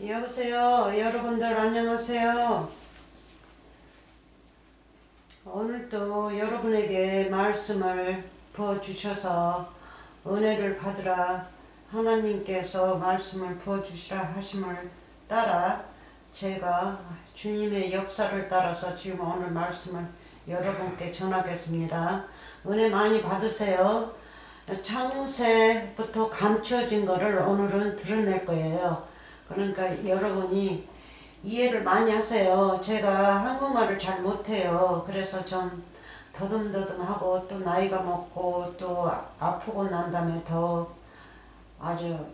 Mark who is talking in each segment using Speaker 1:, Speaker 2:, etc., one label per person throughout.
Speaker 1: 여보세요. 여러분들 안녕하세요. 오늘도 여러분에게 말씀을 부어주셔서 은혜를 받으라 하나님께서 말씀을 부어주시라 하심을 따라 제가 주님의 역사를 따라서 지금 오늘 말씀을 여러분께 전하겠습니다. 은혜 많이 받으세요. 창세부터 감춰진 거를 오늘은 드러낼 거예요. 그러니까 여러분이 이해를 많이 하세요. 제가 한국말을 잘 못해요. 그래서 좀 더듬더듬하고 또 나이가 먹고 또 아프고 난 다음에 더 아주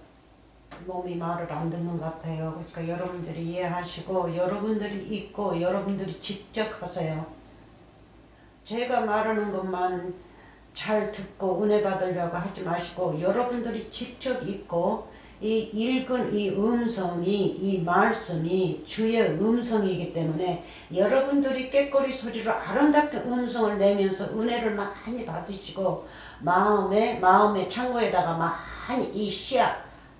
Speaker 1: 몸이 말을 안 듣는 것 같아요. 그러니까 여러분들이 이해하시고 여러분들이 읽고 여러분들이 직접 하세요. 제가 말하는 것만 잘 듣고 은혜 받으려고 하지 마시고 여러분들이 직접 읽고 이 읽은 이 음성이 이 말씀이 주의 음성이기 때문에 여러분들이 꾀꼬리 소리로 아름답게 음성을 내면서 은혜를 많이 받으시고 마음의 창고에다가 많이 이 씨앗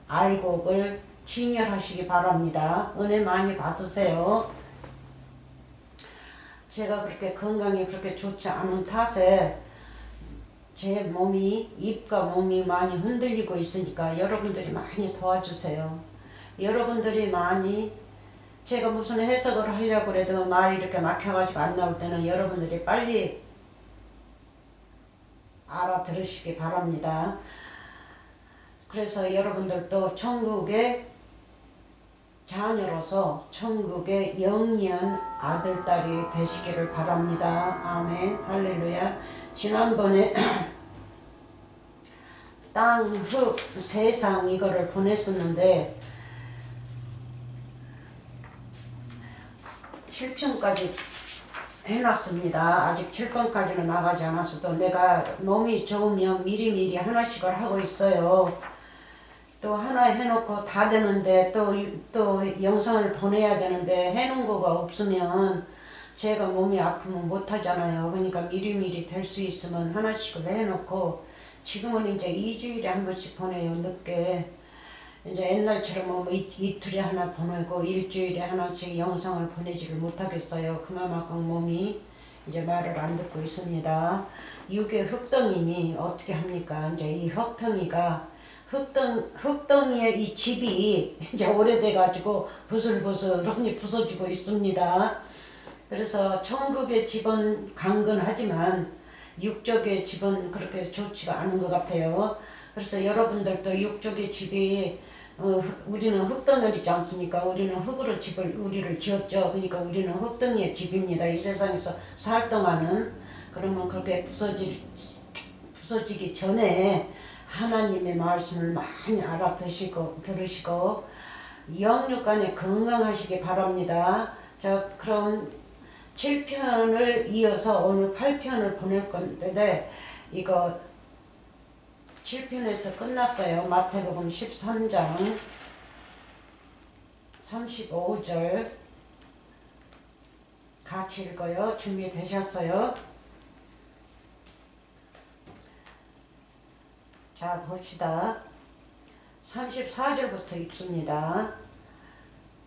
Speaker 1: 알곡을 진열하시기 바랍니다. 은혜 많이 받으세요. 제가 그렇게 건강이 그렇게 좋지 않은 탓에 제 몸이 입과 몸이 많이 흔들리고 있으니까 여러분들이 많이 도와주세요. 여러분들이 많이 제가 무슨 해석을 하려고 해도 말이 이렇게 막혀가지고 안 나올 때는 여러분들이 빨리 알아들으시기 바랍니다. 그래서 여러분들도 천국의 자녀로서 천국의 영리한 아들딸이 되시기를 바랍니다. 아멘. 할렐루야. 지난번에 땅, 흙, 세상 이거를 보냈었는데 7편까지 해놨습니다. 아직 7번까지는 나가지 않았어도 내가 몸이 좋으면 미리미리 하나씩을 하고 있어요. 또 하나 해놓고 다 되는데 또 영상을 보내야 되는데 해놓은 거가 없으면 제가 몸이 아프면 못하잖아요. 그러니까 미리미리 될 수 있으면 하나씩을 해놓고 지금은 이제 2주일에 한 번씩 보내요. 늦게 이제 옛날처럼 뭐 이틀에 하나 보내고 일주일에 하나씩 영상을 보내지를 못하겠어요. 그만큼 몸이 이제 말을 안 듣고 있습니다. 육의 흙덩이니 어떻게 합니까? 이제 이 흙덩이가 흙덩이의 이 집이 이제 오래돼가지고 부슬부슬하니 부서지고 있습니다. 그래서 천국의 집은 강건하지만 육적의 집은 그렇게 좋지가 않은 것 같아요. 그래서 여러분들도 육적의 집이 우리는 흙덩어리지 않습니까? 우리는 흙으로 우리를 지었죠. 그러니까 우리는 흙덩이의 집입니다. 이 세상에서 살 동안은. 그러면 그렇게 부서지기 전에 하나님의 말씀을 많이 들으시고 영육간에 건강하시기 바랍니다. 자, 그럼 7편을 이어서 오늘 8편을 보낼 건데 이거 7편에서 끝났어요. 마태복음 13장 35절 같이 읽어요. 준비되셨어요? 자, 봅시다. 34절부터 읽습니다.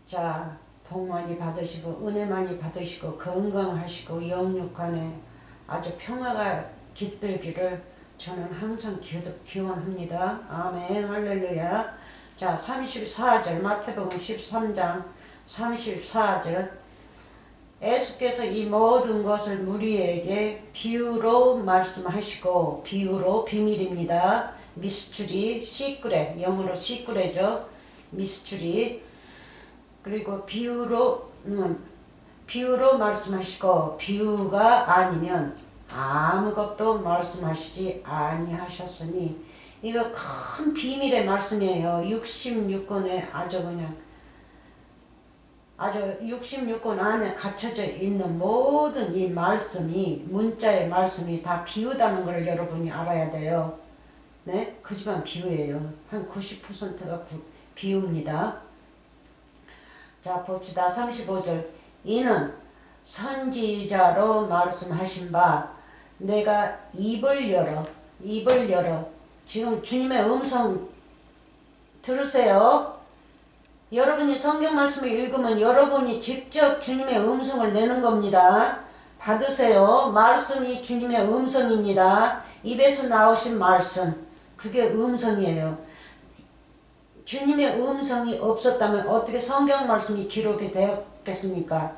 Speaker 1: 자, 복 많이 받으시고 은혜 많이 받으시고 건강하시고 영육간에 아주 평화가 깃들기를 저는 항상 기원합니다. 아멘. 할렐루야. 자, 34절 마태복음 13장 34절 예수께서 이 모든 것을 무리에게 비유로 말씀하시고 비유로 비밀입니다. 미스추리 시크레 영어로 시크레죠. 미스추리 그리고 비유로 말씀하시고 비유가 아니면 아무것도 말씀하시지 아니하셨으니 이거 큰 비밀의 말씀이에요. 66권에 아주 66권 안에 갇혀져 있는 모든 이 말씀이 문자의 말씀이 다 비유다는 걸 여러분이 알아야 돼요. 네? 그지만 비유예요. 한 90%가 비유입니다. 자, 봅시다. 35절 이는 선지자로 말씀하신 바 내가 입을 열어 지금 주님의 음성 들으세요. 여러분이 성경 말씀을 읽으면 여러분이 직접 주님의 음성을 내는 겁니다. 받으세요. 말씀이 주님의 음성입니다. 입에서 나오신 말씀, 그게 음성이에요. 주님의 음성이 없었다면 어떻게 성경 말씀이 기록이 되었겠습니까?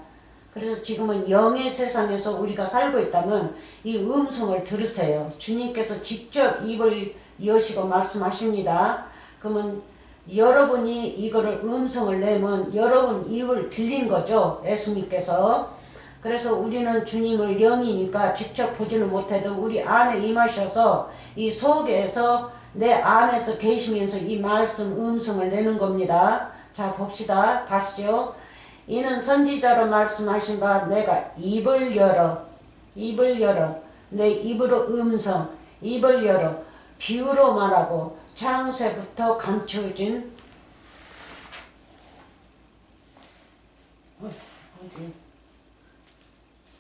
Speaker 1: 그래서 지금은 영의 세상에서 우리가 살고 있다면 이 음성을 들으세요. 주님께서 직접 입을 여시고 말씀하십니다. 그러면 여러분이 이거를 음성을 내면 여러분 입을 빌린 거죠. 예수님께서. 그래서 우리는 주님을 영이니까 직접 보지는 못해도 우리 안에 임하셔서 이 속에서 내 안에서 계시면서 이 말씀 음성을 내는 겁니다. 자 봅시다. 다시죠. 이는 선지자로 말씀하신 바 내가 입을 열어 내 입으로 음성 입을 열어 비유로 말하고 창세부터 감춰진 어디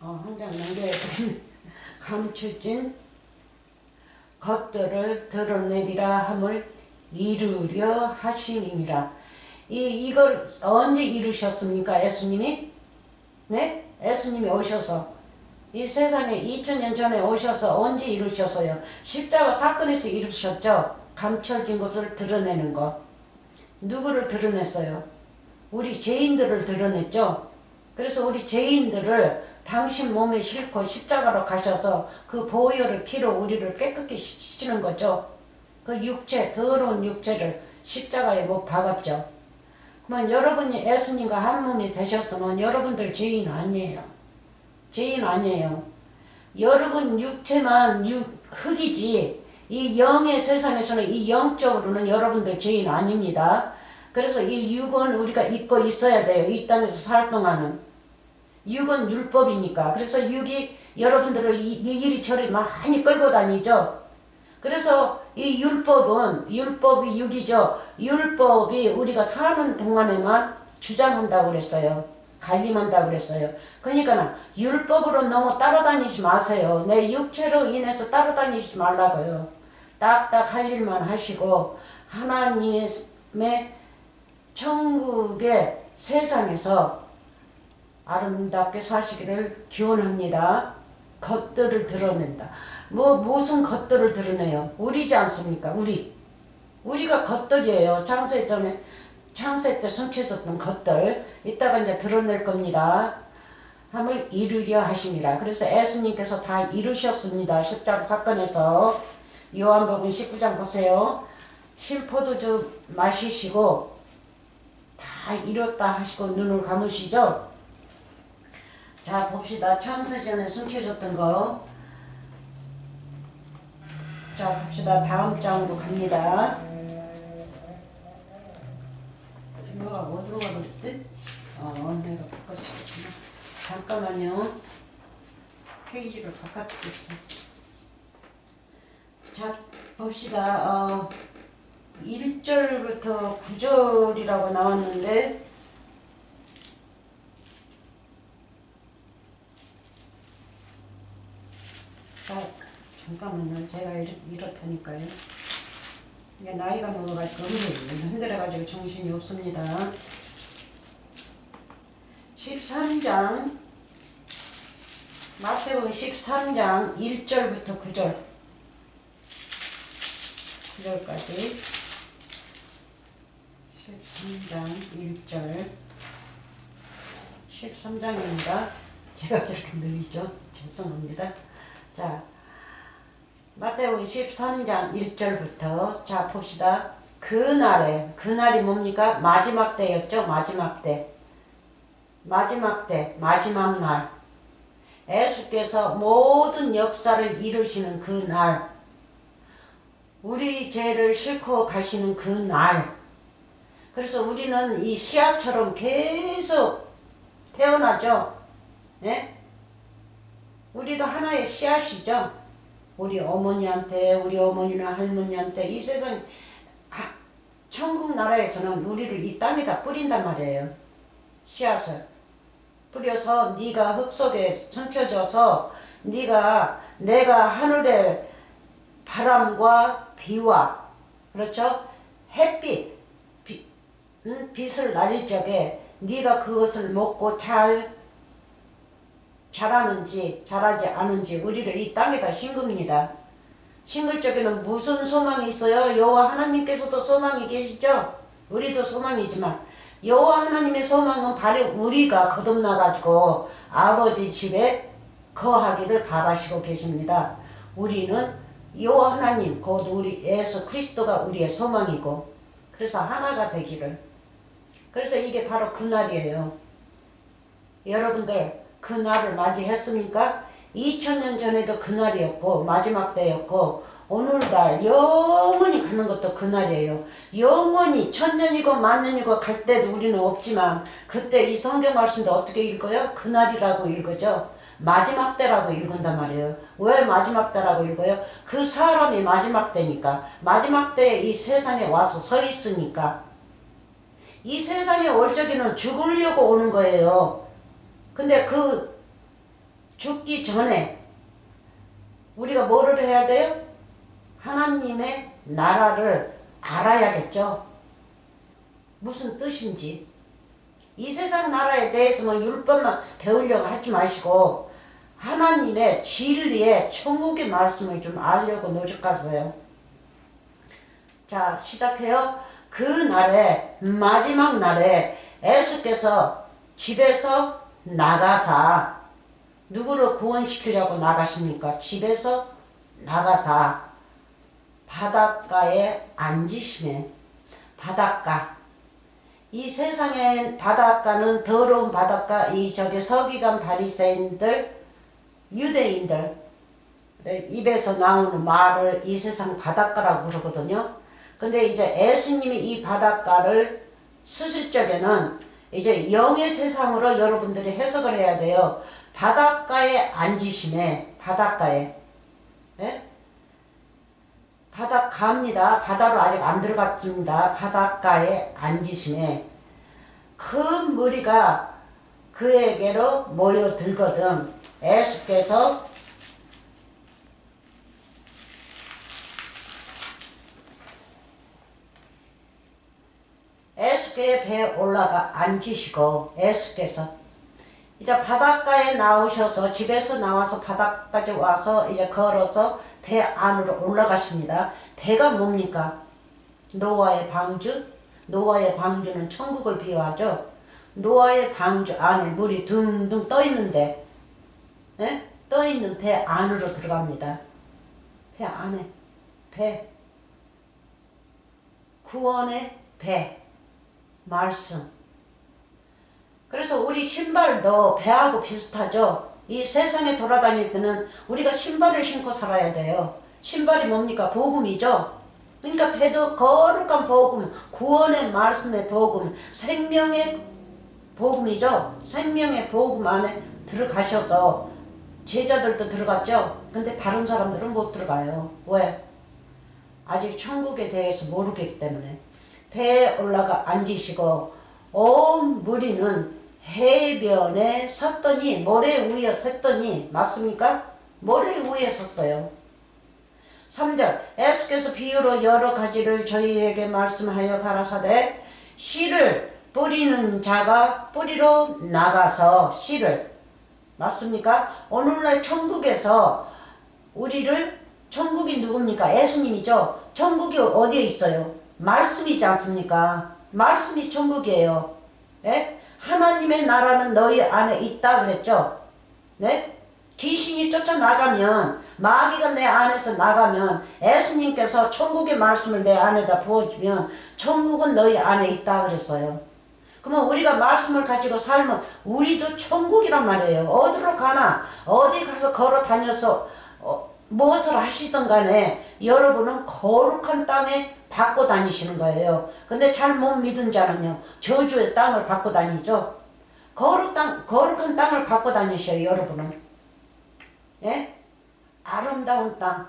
Speaker 1: 한 장 남겨야 되겠네. 감춰진 것들을 드러내리라 함을 이루려 하시니라. 이걸 언제 이루셨습니까? 예수님이? 네? 예수님이 오셔서 이 세상에 2000년 전에 오셔서 언제 이루셨어요? 십자가 사건에서 이루셨죠? 감춰진 것을 드러내는 것. 누구를 드러냈어요? 우리 죄인들을 드러냈죠? 그래서 우리 죄인들을 당신 몸에 싣고 십자가로 가셔서 그 보혈의 피로 우리를 깨끗게 씻으시는 거죠. 그 육체, 더러운 육체를 십자가에 못 박았죠. 그러면 여러분이 예수님과 한 몸이 되셨으면 여러분들 죄인 아니에요. 죄인 아니에요. 여러분 육체만 흙이지 이 영의 세상에서는 이 영적으로는 여러분들 죄인 아닙니다. 그래서 이 육은 우리가 입고 있어야 돼요. 이 땅에서 살 동안은. 육은 율법이니까. 그래서 육이 여러분들을 이리저리 많이 끌고 다니죠. 그래서 이 율법이 육이죠. 율법이 우리가 사는 동안에만 주장한다고 그랬어요. 관림한다고 그랬어요. 그러니까 율법으로 너무 따라다니지 마세요. 내 육체로 인해서 따라다니지 말라고요. 딱딱 할 일만 하시고 하나님의 천국의 세상에서 아름답게 사시기를 기원합니다. 것들을 드러낸다. 무슨 것들을 드러내요? 우리지 않습니까? 우리가 것들이에요. 창세 때 숨겨졌던 것들. 이따가 이제 드러낼 겁니다. 함을 이루려 하십니다. 그래서 예수님께서 다 이루셨습니다. 십자가 사건에서. 요한복음 19장 보세요. 신포도주 마시시고 다 이뤘다 하시고 눈을 감으시죠. 자 봅시다. 창세전에 숨겨졌던 거. 자 봅시다. 다음 장으로 갑니다. 뭐가 어디로 가버렸지? 내가 바꿔주겠구나. 잠깐만요. 페이지를 바꿔주겠어. 자 봅시다. 1절부터 9절이라고 나왔는데 잠깐만요. 제가 이렇다니까요. 이게 나이가 먹어가지고 흔들어가지고 정신이 없습니다. 13장 마태복음 13장 1절부터 9절까지 13장 1절 13장입니다. 제가 저렇게 느리죠? 죄송합니다. 자 마태복음 13장 1절부터 자 봅시다. 그날이 뭡니까? 마지막 때였죠. 마지막 날 예수께서 모든 역사를 이루시는 그 날, 우리 죄를 싣고 가시는 그 날. 그래서 우리는 이 씨앗처럼 계속 태어나죠. 네? 우리도 하나의 씨앗이죠. 우리 어머니한테, 우리 어머니나 할머니한테 이 세상 천국 나라에서는 우리를 이 땅에다 뿌린단 말이에요. 씨앗을 뿌려서 네가 흙 속에 숨겨져서 내가 하늘의 바람과 비와 그렇죠? 햇빛 빛을 날릴 적에 네가 그것을 먹고 잘하는지 잘하지 않은지 우리를 이 땅에다 심깁니다. 심길 적에는 무슨 소망이 있어요? 여호와 하나님께서도 소망이 계시죠? 우리도 소망이지만 여호와 하나님의 소망은 바로 우리가 거듭나가지고 아버지 집에 거하기를 바라시고 계십니다. 우리는 여호와 하나님 곧 우리 예수 그리스도가 우리의 소망이고 그래서 하나가 되기를. 그래서 이게 바로 그날이에요. 여러분들 그날을 맞이했습니까? 2000년 전에도 그날이었고 마지막 때였고 오늘날 영원히 가는 것도 그날이에요. 영원히 천년이고 만년이고 갈 때도 우리는 없지만 그때 이 성경 말씀도 어떻게 읽어요? 그날이라고 읽어죠. 마지막 때라고 읽은단 말이에요. 왜 마지막 때라고 읽어요? 그 사람이 마지막 때니까. 마지막 때에 이 세상에 와서 서 있으니까. 이 세상에 올 적에는 죽으려고 오는 거예요. 근데 그 죽기 전에 우리가 뭐를 해야 돼요? 하나님의 나라를 알아야겠죠. 무슨 뜻인지. 이 세상 나라에 대해서만 율법만 배우려고 하지 마시고 하나님의 진리의 천국의 말씀을 좀 알려고 노력하세요. 자, 시작해요. 그 날에 마지막 날에 예수께서 집에서 나가사 누구를 구원시키려고 나가십니까? 집에서 나가사 바닷가에 앉으시매. 바닷가. 이 세상의 바닷가는 더러운 바닷가. 이 서기관 바리새인들 유대인들 입에서 나오는 말을 이 세상 바닷가라고 그러거든요. 근데 이제 예수님이 이 바닷가를 쓰실 적에는 이제 영의 세상으로 여러분들이 해석을 해야 돼요. 바닷가에 앉으심에 바닷가에 예? 바닷가입니다. 바다로 아직 안 들어갔습니다. 바닷가에 앉으심에 큰 무리가 그에게로 모여들거든. 예수께서 예수께의 배에 올라가 앉으시고 예수께서 이제 바닷가에 나오셔서 집에서 나와서 바닷가에 와서 이제 걸어서 배 안으로 올라가십니다. 배가 뭡니까? 노아의 방주. 노아의 방주는 천국을 비유하죠. 노아의 방주 안에 물이 둥둥 떠 있는데 예? 떠 있는 배 안으로 들어갑니다. 배 안에 배 구원의 배 말씀. 그래서 우리 신발도 배하고 비슷하죠. 이 세상에 돌아다닐 때는 우리가 신발을 신고 살아야 돼요. 신발이 뭡니까? 복음이죠. 그러니까 배도 거룩한 복음, 구원의 말씀의 복음, 생명의 복음이죠. 생명의 복음 안에 들어가셔서 제자들도 들어갔죠. 근데 다른 사람들은 못 들어가요. 왜? 아직 천국에 대해서 모르기 때문에. 배에 올라가 앉으시고 온 무리는 해변에 섰더니 모래 위에 섰더니 맞습니까? 모래 위에 섰어요. 3절 예수께서 비유로 여러 가지를 저희에게 말씀하여 가라사대 씨를 뿌리는 자가 뿌리로 나가서 씨를 맞습니까? 오늘날 천국에서 우리를 천국이 누굽니까? 예수님이죠. 천국이 어디에 있어요? 말씀이지 않습니까? 말씀이 천국이에요. 예? 하나님의 나라는 너희 안에 있다 그랬죠. 네? 귀신이 쫓아나가면 마귀가 내 안에서 나가면 예수님께서 천국의 말씀을 내 안에다 부어주면 천국은 너희 안에 있다 그랬어요. 그러면 우리가 말씀을 가지고 살면 우리도 천국이란 말이에요. 어디로 가나 어디 가서 걸어 다녀서 무엇을 하시든 간에 여러분은 거룩한 땅에 받고 다니시는 거예요. 근데 잘 못 믿은 자는요 저주의 땅을 받고 다니죠. 거룩한 땅을 받고 다니셔요. 여러분은 예? 아름다운 땅,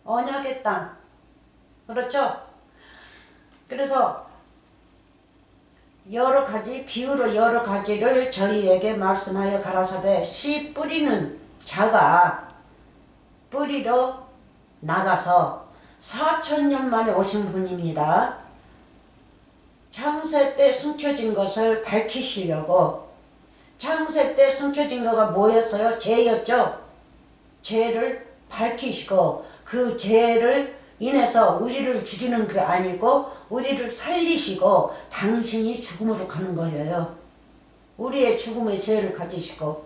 Speaker 1: 언약의 땅, 그렇죠? 그래서 여러 가지 비유로 여러 가지를 저희에게 말씀하여 가라사대 씨 뿌리는 자가 뿌리러 나가서 4000년 만에 오신 분입니다. 창세 때 숨겨진 것을 밝히시려고. 창세 때 숨겨진 거가 뭐였어요? 죄였죠. 죄를 밝히시고 그 죄를 인해서 우리를 죽이는 게 아니고 우리를 살리시고 당신이 죽음으로 가는 거예요. 우리의 죽음의 죄를 가지시고.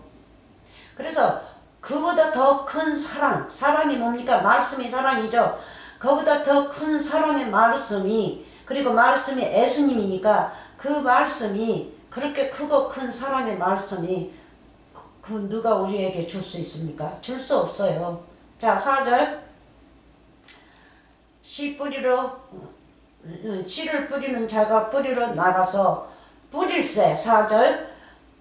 Speaker 1: 그래서 그보다 더 큰 사랑, 사랑이 뭡니까? 말씀이 사랑이죠. 그보다 더 큰 사랑의 말씀이, 그리고 말씀이 예수님이니까 그 말씀이, 그렇게 크고 큰 사랑의 말씀이 그 누가 우리에게 줄 수 있습니까? 줄 수 없어요. 자, 4절. 씨를 뿌리는 자가 뿌리러 나가서 뿌릴새. 4절.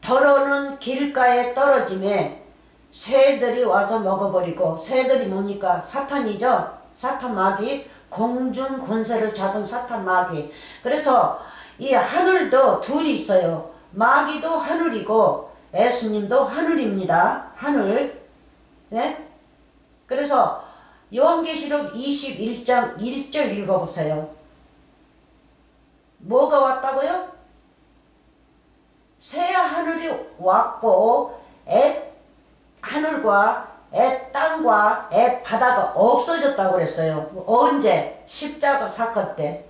Speaker 1: 더러는 길가에 떨어짐에 새들이 와서 먹어버리고. 새들이 뭡니까? 사탄이죠. 사탄 마귀, 공중 권세를 잡은 사탄 마귀. 그래서 이 하늘도 둘이 있어요. 마귀도 하늘이고 예수님도 하늘입니다. 하늘. 네? 그래서 요한계시록 21장 1절 읽어보세요. 뭐가 왔다고요? 새 하늘이 왔고 하늘과 땅과 바다가 없어졌다고 그랬어요. 언제? 십자가 사건 때.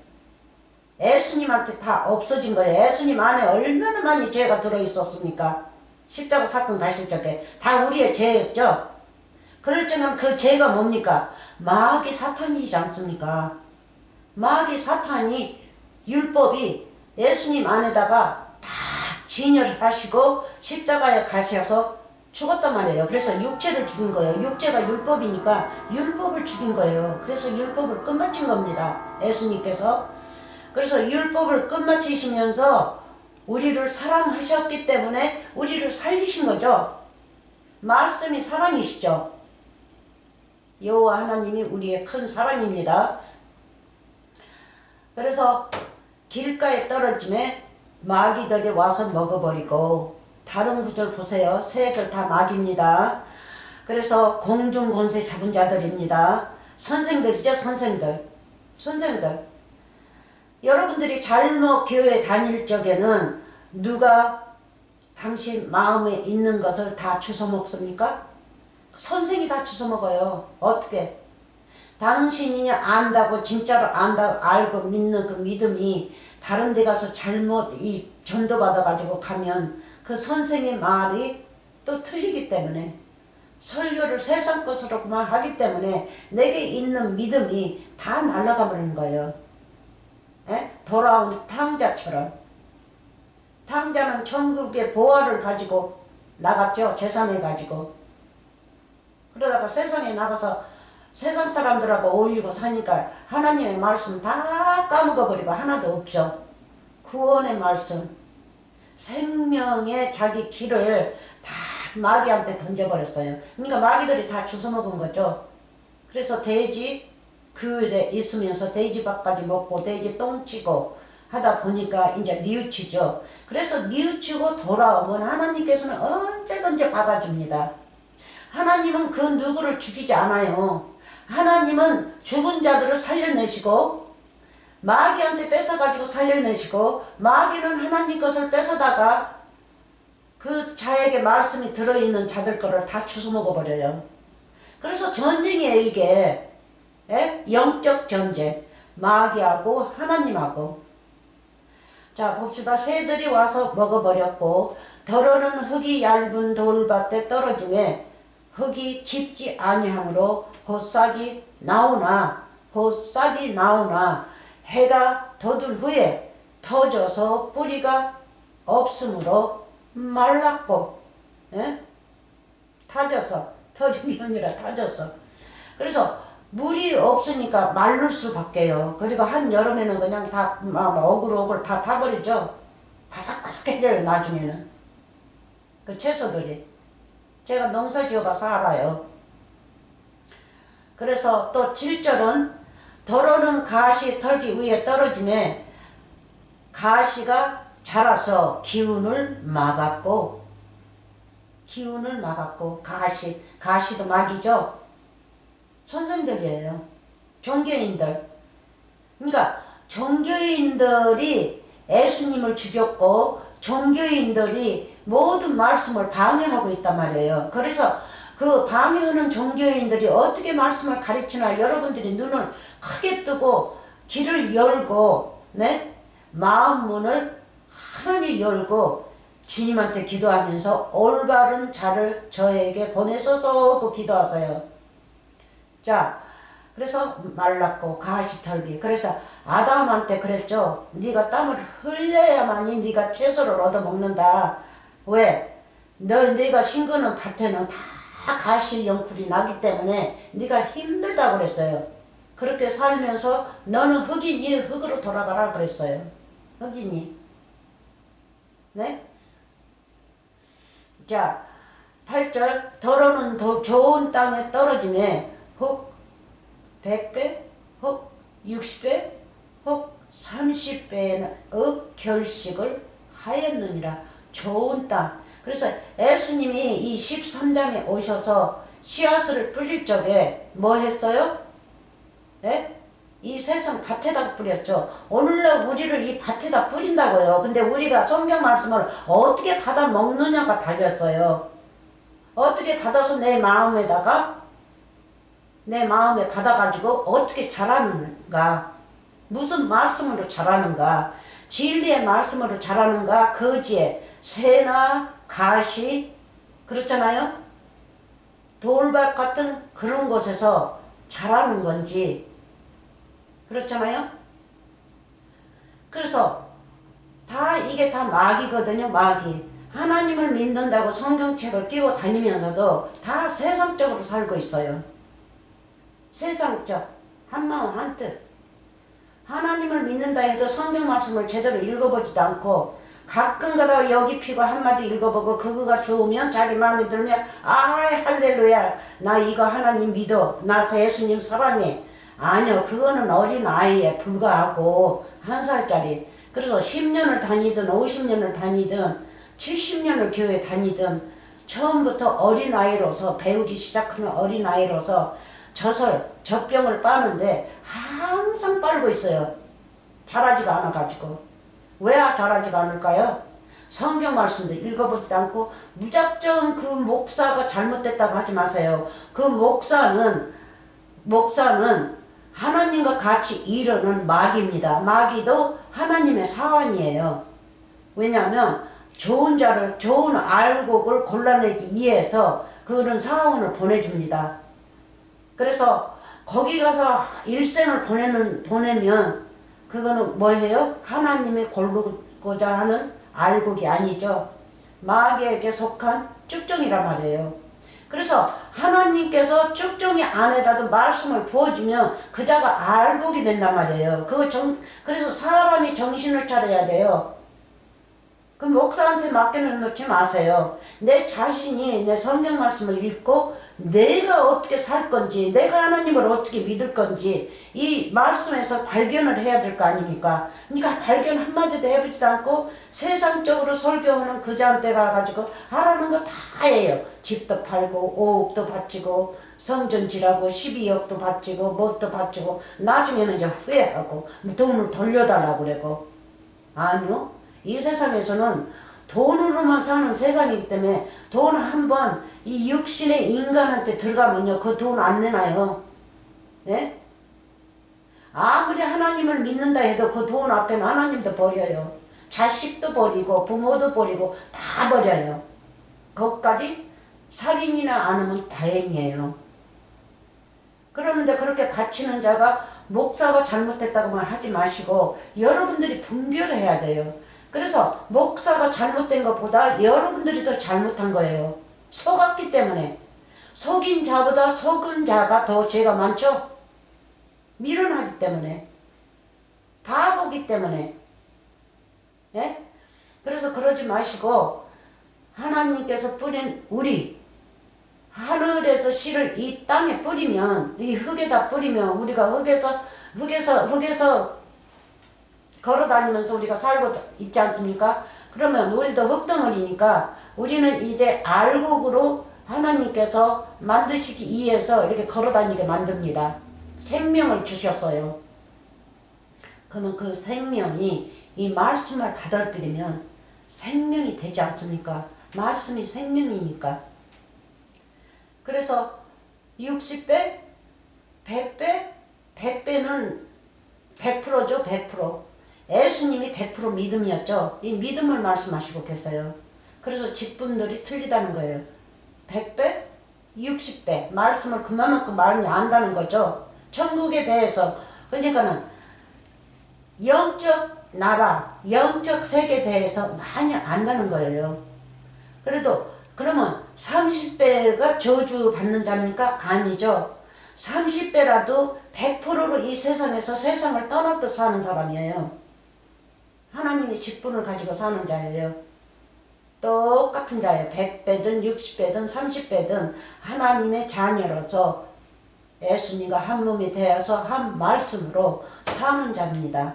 Speaker 1: 예수님한테 다 없어진 거예요. 예수님 안에 얼마나 많이 죄가 들어있었습니까? 십자가 사건 가실 적에 다 우리의 죄였죠. 그럴 때는 그 죄가 뭡니까? 마귀 사탄이지 않습니까? 마귀 사탄이 율법이 예수님 안에다가 다 진열하시고 십자가에 가셔서 죽었단 말이에요. 그래서 육체를 죽인 거예요. 육체가 율법이니까 율법을 죽인 거예요. 그래서 율법을 끝마친 겁니다. 예수님께서. 그래서 율법을 끝마치시면서 우리를 사랑하셨기 때문에 우리를 살리신 거죠. 말씀이 사랑이시죠. 여호와 하나님이 우리의 큰 사랑입니다. 그래서 길가에 떨어짐에 마귀들이 와서 먹어버리고. 다른 구절 보세요. 새들 다 마귀입니다. 그래서 공중 권세 잡은 자들입니다. 선생들이죠. 선생들. 여러분들이 잘못 교회 다닐 적에는 누가 당신 마음에 있는 것을 다 주워 먹습니까? 선생이 다 주워 먹어요. 어떻게? 당신이 안다고, 진짜로 안다고 알고 믿는 그 믿음이 다른 데 가서 잘못 전도받아 가지고 가면 그 선생의 말이 또 틀리기 때문에, 설교를 세상 것으로만 하기 때문에 내게 있는 믿음이 다 날아가 버리는 거예요. 에? 돌아온 탕자처럼. 탕자는 천국의 보화를 가지고 나갔죠. 재산을 가지고. 그러다가 세상에 나가서 세상 사람들하고 어울리고 사니까 하나님의 말씀 다 까먹어버리고 하나도 없죠. 구원의 말씀, 생명의 자기 길을 다 마귀한테 던져버렸어요. 그러니까 마귀들이 다 주워먹은 거죠. 그래서 돼지 귤에 있으면서 돼지밥까지 먹고 돼지 똥치고 하다 보니까 이제 뉘우치죠. 그래서 뉘우치고 돌아오면 하나님께서는 언제든지 받아줍니다. 하나님은 그 누구를 죽이지 않아요. 하나님은 죽은 자들을 살려내시고 마귀한테 뺏어가지고 살려내시고, 마귀는 하나님 것을 뺏어다가 그 자에게 말씀이 들어있는 자들 거를 다 주워 먹어버려요. 그래서 전쟁이에요, 이게. 예? 영적 전쟁. 마귀하고 하나님하고. 자, 봅시다. 새들이 와서 먹어버렸고, 더러는 흙이 얇은 돌밭에 떨어짐에 흙이 깊지 아니하므로 곧 싹이 나오나 해가 돋을 후에 터져서 뿌리가 없으므로 말랐고. 예? 타져서, 터진 게 아니라 타져서. 그래서 물이 없으니까 말릴 수밖에요. 그리고 한여름에는 그냥 다 어글어글 다 타버리죠. 바삭바삭해져요, 나중에는. 그 채소들이. 제가 농사 지어봐서 알아요. 그래서 또 7절은 더러는 가시 털기 위에 떨어짐에 가시가 자라서 기운을 막았고. 가시도 막이죠. 선생들이에요. 종교인들. 그러니까 종교인들이 예수님을 죽였고 종교인들이 모든 말씀을 방해하고 있단 말이에요. 그래서 그 방해하는 종교인들이 어떻게 말씀을 가르치나 여러분들이 눈을 크게 뜨고 길을 열고 네? 마음 문을 하나님 열고 주님한테 기도하면서 올바른 자를 저에게 보내소서 그 기도하세요. 자, 그래서 말랐고 가시 털기. 그래서 아담한테 그랬죠. 네가 땀을 흘려야만이 네가 채소를 얻어먹는다. 왜? 네가 심그는 밭에는 다 가시 영풀이 나기 때문에 네가 힘들다고 그랬어요. 그렇게 살면서 너는 흙이니 흙으로 돌아가라 그랬어요. 흙이니. 네? 자, 8절 더러는 더 좋은 땅에 떨어짐에 혹 100배, 혹 60배, 혹 30배의 결식을 하였느니라. 좋은 땅. 그래서 예수님이 이 13장에 오셔서 씨앗을 뿌릴 적에 뭐 했어요? 네? 이 세상 밭에다 뿌렸죠. 오늘날 우리를 이 밭에다 뿌린다고요. 근데 우리가 성경 말씀을 어떻게 받아 먹느냐가 달렸어요. 어떻게 받아서 내 마음에 받아가지고 어떻게 자라는가. 무슨 말씀으로 자라는가. 진리의 말씀으로 자라는가. 거지에 새나 가시 그렇잖아요. 돌밭 같은 그런 곳에서 자라는 건지 그렇잖아요. 그래서 이게 다 마귀거든요. 마귀. 하나님을 믿는다고 성경책을 끼고 다니면서도 다 세상적으로 살고 있어요. 세상적 한마음 한뜻. 하나님을 믿는다 해도 성경 말씀을 제대로 읽어보지도 않고 가끔가다 여기 피고 한마디 읽어보고 그거가 좋으면 자기 마음에 들면 할렐루야 나 이거 하나님 믿어 나 예수님 사랑해. 아니요, 그거는 어린아이에 불과하고 1살짜리. 그래서 10년을 다니든 50년을 다니든 70년을 교회 다니든 처음부터 어린아이로서 배우기 시작하는 어린아이로서 젖병을 빠는데 항상 빨고 있어요. 자라지가 않아가지고. 왜 자라지가 않을까요? 성경 말씀도 읽어보지도 않고 무작정 그 목사가 잘못됐다고 하지 마세요. 그 목사는 하나님과 같이 이르는 마귀입니다. 마귀도 하나님의 사환이에요. 왜냐하면 좋은 알곡을 골라내기 위해서 그런 사원을 보내줍니다. 그래서 거기 가서 일생을 보내면 그거는 뭐예요? 하나님이 고르고자 하는 알곡이 아니죠. 마귀에게 속한 쭉정이란 말이에요. 그래서 하나님께서 쭉정이 안에다도 말씀을 부어주면 그 자가 알곡이 된단 말이에요. 그래서 사람이 정신을 차려야 돼요. 그 목사한테 맡겨놓지 마세요. 내 자신이 내 성경 말씀을 읽고 내가 어떻게 살 건지, 내가 하나님을 어떻게 믿을 건지 이 말씀에서 발견을 해야 될 거 아닙니까? 그러니까 발견 한마디도 해보지도 않고 세상적으로 설교하는 그 자한테 가가지고 하라는 거 다 해요. 집도 팔고 5억도 바치고 성전지라고 12억도 바치고 뭣도 바치고 나중에는 이제 후회하고 돈을 돌려달라고 그러고. 아니요. 이 세상에서는 돈으로만 사는 세상이기 때문에 돈 한번 이 육신의 인간한테 들어가면요 그 돈 안 내놔요. 예? 아무리 하나님을 믿는다 해도 그 돈 앞에는 하나님도 버려요. 자식도 버리고 부모도 버리고 다 버려요. 그것까지 살인이나 안 하면 다행이에요. 그러는데 그렇게 바치는 자가 목사가 잘못됐다고만 하지 마시고 여러분들이 분별해야 돼요. 그래서 목사가 잘못된 것보다 여러분들이 더 잘못한 거예요. 속았기 때문에. 속인 자보다 속은 자가 더 죄가 많죠. 미련하기 때문에. 바보기 때문에. 예? 그래서 그러지 마시고 하나님께서 뿌린 우리 하늘에서 씨를 이 땅에 뿌리면 이 흙에다 뿌리면 우리가 흙에서 걸어다니면서 우리가 살고 있지 않습니까? 그러면 우리도 흙덩어리니까 우리는 이제 알곡으로 하나님께서 만드시기 위해서 이렇게 걸어다니게 만듭니다. 생명을 주셨어요. 그러면 그 생명이 이 말씀을 받아들이면 생명이 되지 않습니까? 말씀이 생명이니까. 그래서 60배, 100배, 100배는 100%죠. 100%. 예수님이 100% 믿음이었죠. 이 믿음을 말씀하시고 계세요. 그래서 직분들이 틀리다는 거예요. 100배, 60배 말씀을 그만큼 많이 안다는 거죠. 천국에 대해서. 그러니까는 영적 나라, 영적 세계에 대해서 많이 안다는 거예요. 그래도 그러면 30배가 저주 받는 자입니까? 아니죠. 30배라도 100%로 이 세상에서 세상을 떠나듯 사는 사람이에요. 하나님의 직분을 가지고 사는 자예요. 똑같은 자예요. 100배든 60배든 30배든 하나님의 자녀로서 예수님과 한 몸이 되어서 한 말씀으로 사는 자입니다.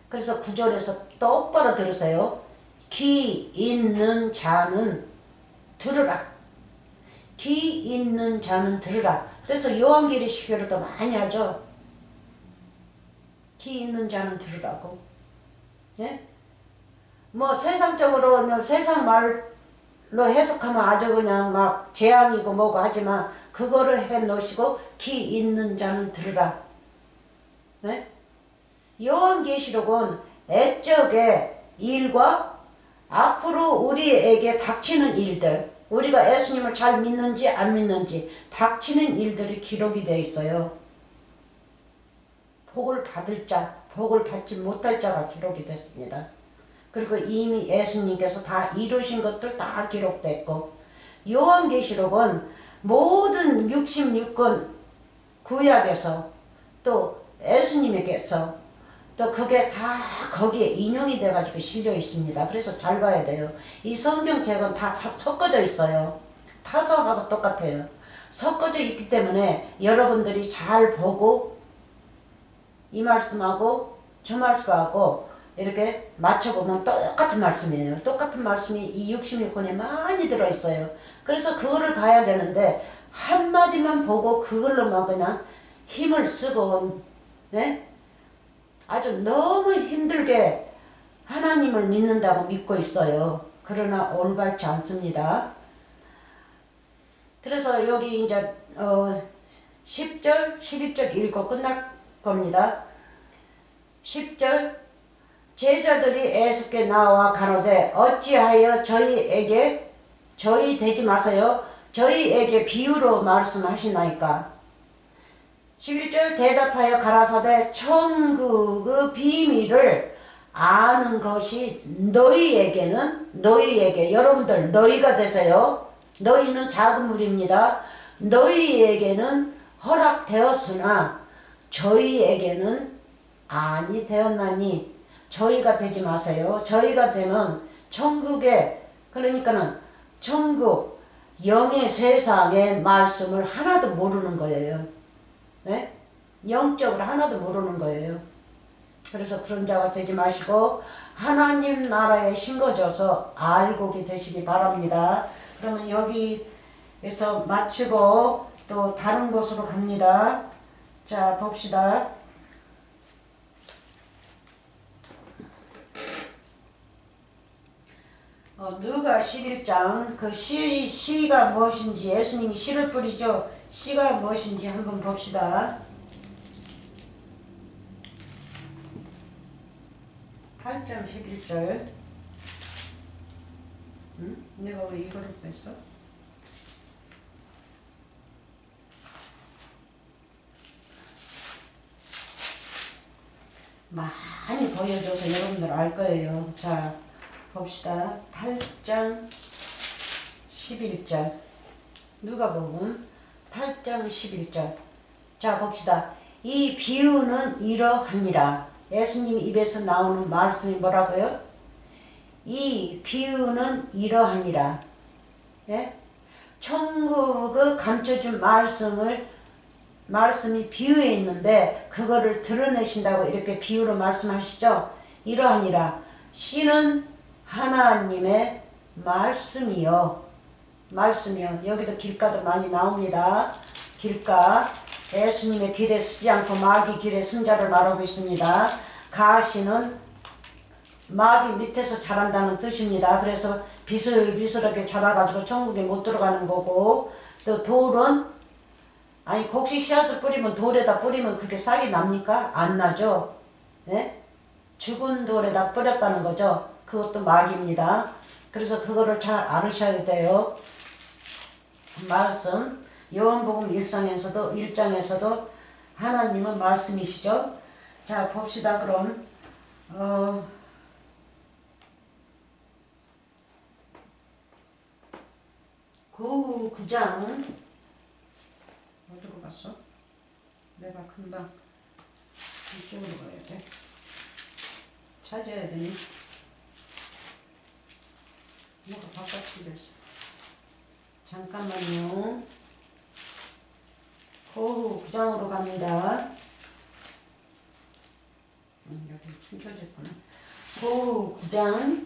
Speaker 1: 그래서 9절에서 똑바로 들으세요. 귀 있는 자는 들으라. 귀 있는 자는 들으라. 그래서 요한계시록에도 많이 하죠. 귀 있는 자는 들으라고. 예? 뭐 세상적으로 세상 말로 해석하면 아주 그냥 막 재앙이고 뭐고 하지만 그거를 해 놓으시고 귀 있는 자는 들으라. 네? 요한계시록은 옛적의 일과 앞으로 우리에게 닥치는 일들, 우리가 예수님을 잘 믿는지 안 믿는지 닥치는 일들이 기록이 되어 있어요. 복을 받을 자, 복을 받지 못할 자가 기록이 됐습니다. 그리고 이미 예수님께서 다 이루신 것들 다 기록됐고, 요한계시록은 모든 66권 구약에서 또 예수님에게서 또 그게 다 거기에 인용이 돼가지고 실려 있습니다. 그래서 잘 봐야 돼요. 이 성경책은 다 섞어져 있어요. 타서하고 똑같아요. 섞어져 있기 때문에 여러분들이 잘 보고 이 말씀하고 저 말씀하고 이렇게 맞춰보면 똑같은 말씀이에요. 똑같은 말씀이 이 66권에 많이 들어있어요. 그래서 그거를 봐야 되는데 한마디만 보고 그걸로만 그냥 힘을 쓰고 네? 아주 너무 힘들게 하나님을 믿는다고 믿고 있어요. 그러나 올바르지 않습니다. 그래서 여기 이제 10절, 11절 읽고 끝날 겁니다. 10절 제자들이 애석게 나와 가로되 어찌하여 저희 되지 마세요. 저희에게 비유로 말씀하시나이까. 11절 대답하여 가라사대 천국의 비밀을 아는 것이 너희에게 여러분들 너희가 되세요. 너희는 작은 무리입니다. 너희에게는 허락되었으나 저희에게는 아니 되었나니 저희가 되지 마세요. 저희가 되면 천국에 그러니까는 천국 영의 세상의 말씀을 하나도 모르는 거예요. 네? 영적으로 하나도 모르는 거예요. 그래서 그런 자가 되지 마시고 하나님 나라에 심겨져서 알고 되시기 바랍니다. 그러면 여기에서 마치고 또 다른 곳으로 갑니다. 자 봅시다. 누가 11장 그 시가 무엇인지 예수님이 씨를 뿌리죠. 씨가 무엇인지 한번 봅시다. 8장 11절. 응? 내가 왜 이거를 뺐어? 많이 보여줘서 여러분들 알 거예요. 자 봅시다. 8장 11절 누가복음 8장 11절 자 봅시다. 이 비유는 이러하니라. 예수님 입에서 나오는 말씀이 뭐라고요? 이 비유는 이러하니라. 예? 천국의 감춰준 말씀이 비유에 있는데 그거를 드러내신다고 이렇게 비유로 말씀하시죠. 이러하니라. 씨는 하나님의 말씀이요. 여기도 길가도 많이 나옵니다. 길가. 예수님의 길에 쓰지 않고 마귀 길에 쓴 자를 말하고 있습니다. 가시는 막이 밑에서 자란다는 뜻입니다. 그래서 비슬비슬하게 자라가지고 천국에 못 들어가는 거고, 또 돌은 아니 곡식 씨앗을 뿌리면 돌에다 뿌리면 그게 싹이 납니까? 안 나죠. 네? 죽은 돌에다 뿌렸다는 거죠. 그것도 막입니다. 그래서 그거를 잘 알으셔야 돼요. 말씀 요한복음 1장에서도 하나님은 말씀이시죠. 자 봅시다. 그럼 그 9장 어디로 갔어? 내가 금방 이쪽으로 가야 돼. 찾아야 되니? 뭐가 바깥이 됐어. 잠깐만요. 그 9장으로 갑니다. 여기 춤춰졌구나. 그 9장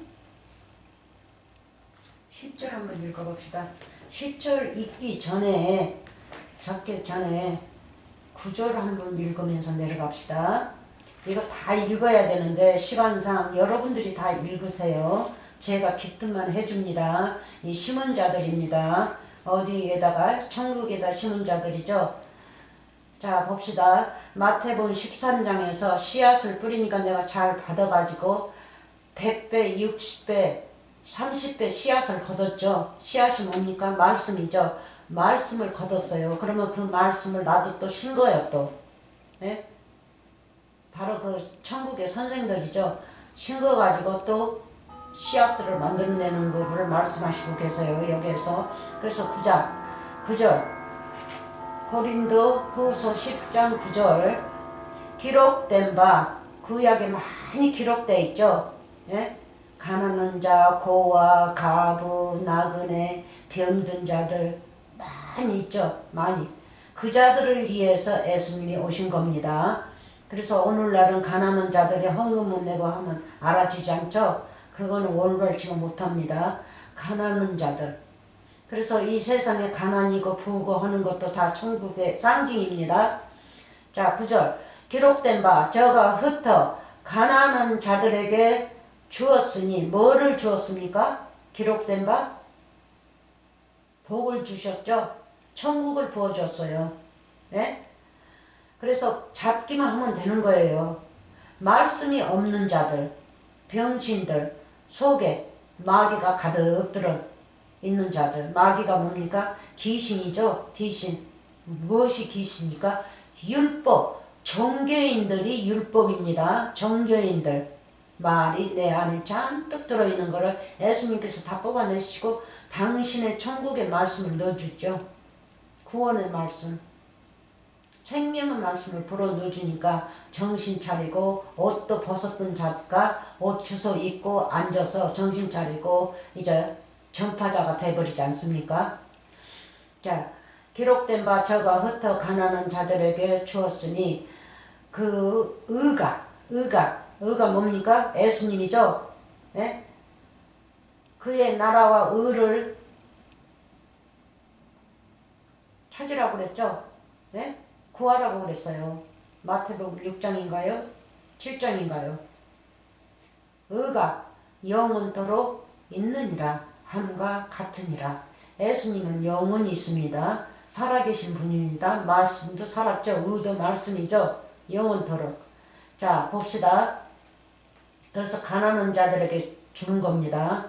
Speaker 1: 10절 한번 읽어봅시다. 10절 읽기 전에 적기 전에 9절 한번 읽으면서 내려갑시다. 이거 다 읽어야 되는데 시간상 여러분들이 다 읽으세요. 제가 기특만 해줍니다. 이 심은 자들입니다. 어디에다가? 천국에다 심은 자들이죠. 자 봅시다. 마태복음 13장에서 씨앗을 뿌리니까 내가 잘 받아가지고 100배, 60배, 30배 씨앗을 거뒀죠. 씨앗이 뭡니까? 말씀이죠. 말씀을 거뒀어요. 그러면 그 말씀을 나도 또 신 거예요. 또 네? 바로 그 천국의 선생들이죠. 신 거 가지고 또 씨앗들을 만들어내는 거를 말씀하시고 계세요. 여기에서. 그래서 9절 고린도 후서 10장 9절 기록된 바 구약에 많이 기록되어 있죠. 예? 가난한 자, 고아, 가부, 나그네, 병든 자들 많이 있죠. 많이. 그 자들을 위해서 예수님이 오신 겁니다. 그래서 오늘날은 가난한 자들이 헌금을 내고 하면 알아주지 않죠. 그거는 올바르지 못합니다. 가난한 자들. 그래서 이 세상에 가난이고 부고 하는 것도 다 천국의 상징입니다. 자 9절 기록된 바 저가 흩어 가난한 자들에게 주었으니 뭐를 주었습니까? 기록된 바 복을 주셨죠. 천국을 부어줬어요. 네? 그래서 잡기만 하면 되는 거예요. 말씀이 없는 자들, 병신들 속에 마귀가 가득 들어 있는 자들. 마귀가 뭡니까? 귀신이죠. 귀신. 무엇이 귀신입니까? 율법. 종교인들이 율법입니다. 종교인들. 말이 내 안에 잔뜩 들어있는 거를 예수님께서 다 뽑아내시고 당신의 천국의 말씀을 넣어주죠. 구원의 말씀. 생명의 말씀을 불어 넣어주니까 정신 차리고 옷도 벗었던 자가 옷 주워 입고 앉아서 정신 차리고 이제 전파자가 돼버리지 않습니까? 자, 기록된 바 저가 흩어 가난한 자들에게 주었으니 그 의가 뭡니까? 예수님이죠? 예? 그의 나라와 의를 찾으라고 그랬죠? 예? 구하라고 그랬어요. 마태복음 6장인가요? 7장인가요? 의가 영원토록 있느니라. 함과 같으니라. 예수님은 영원히 있습니다. 살아계신 분입니다. 말씀도 살았죠. 의도 말씀이죠. 영원토록. 자 봅시다. 그래서 가난한 자들에게 주는 겁니다.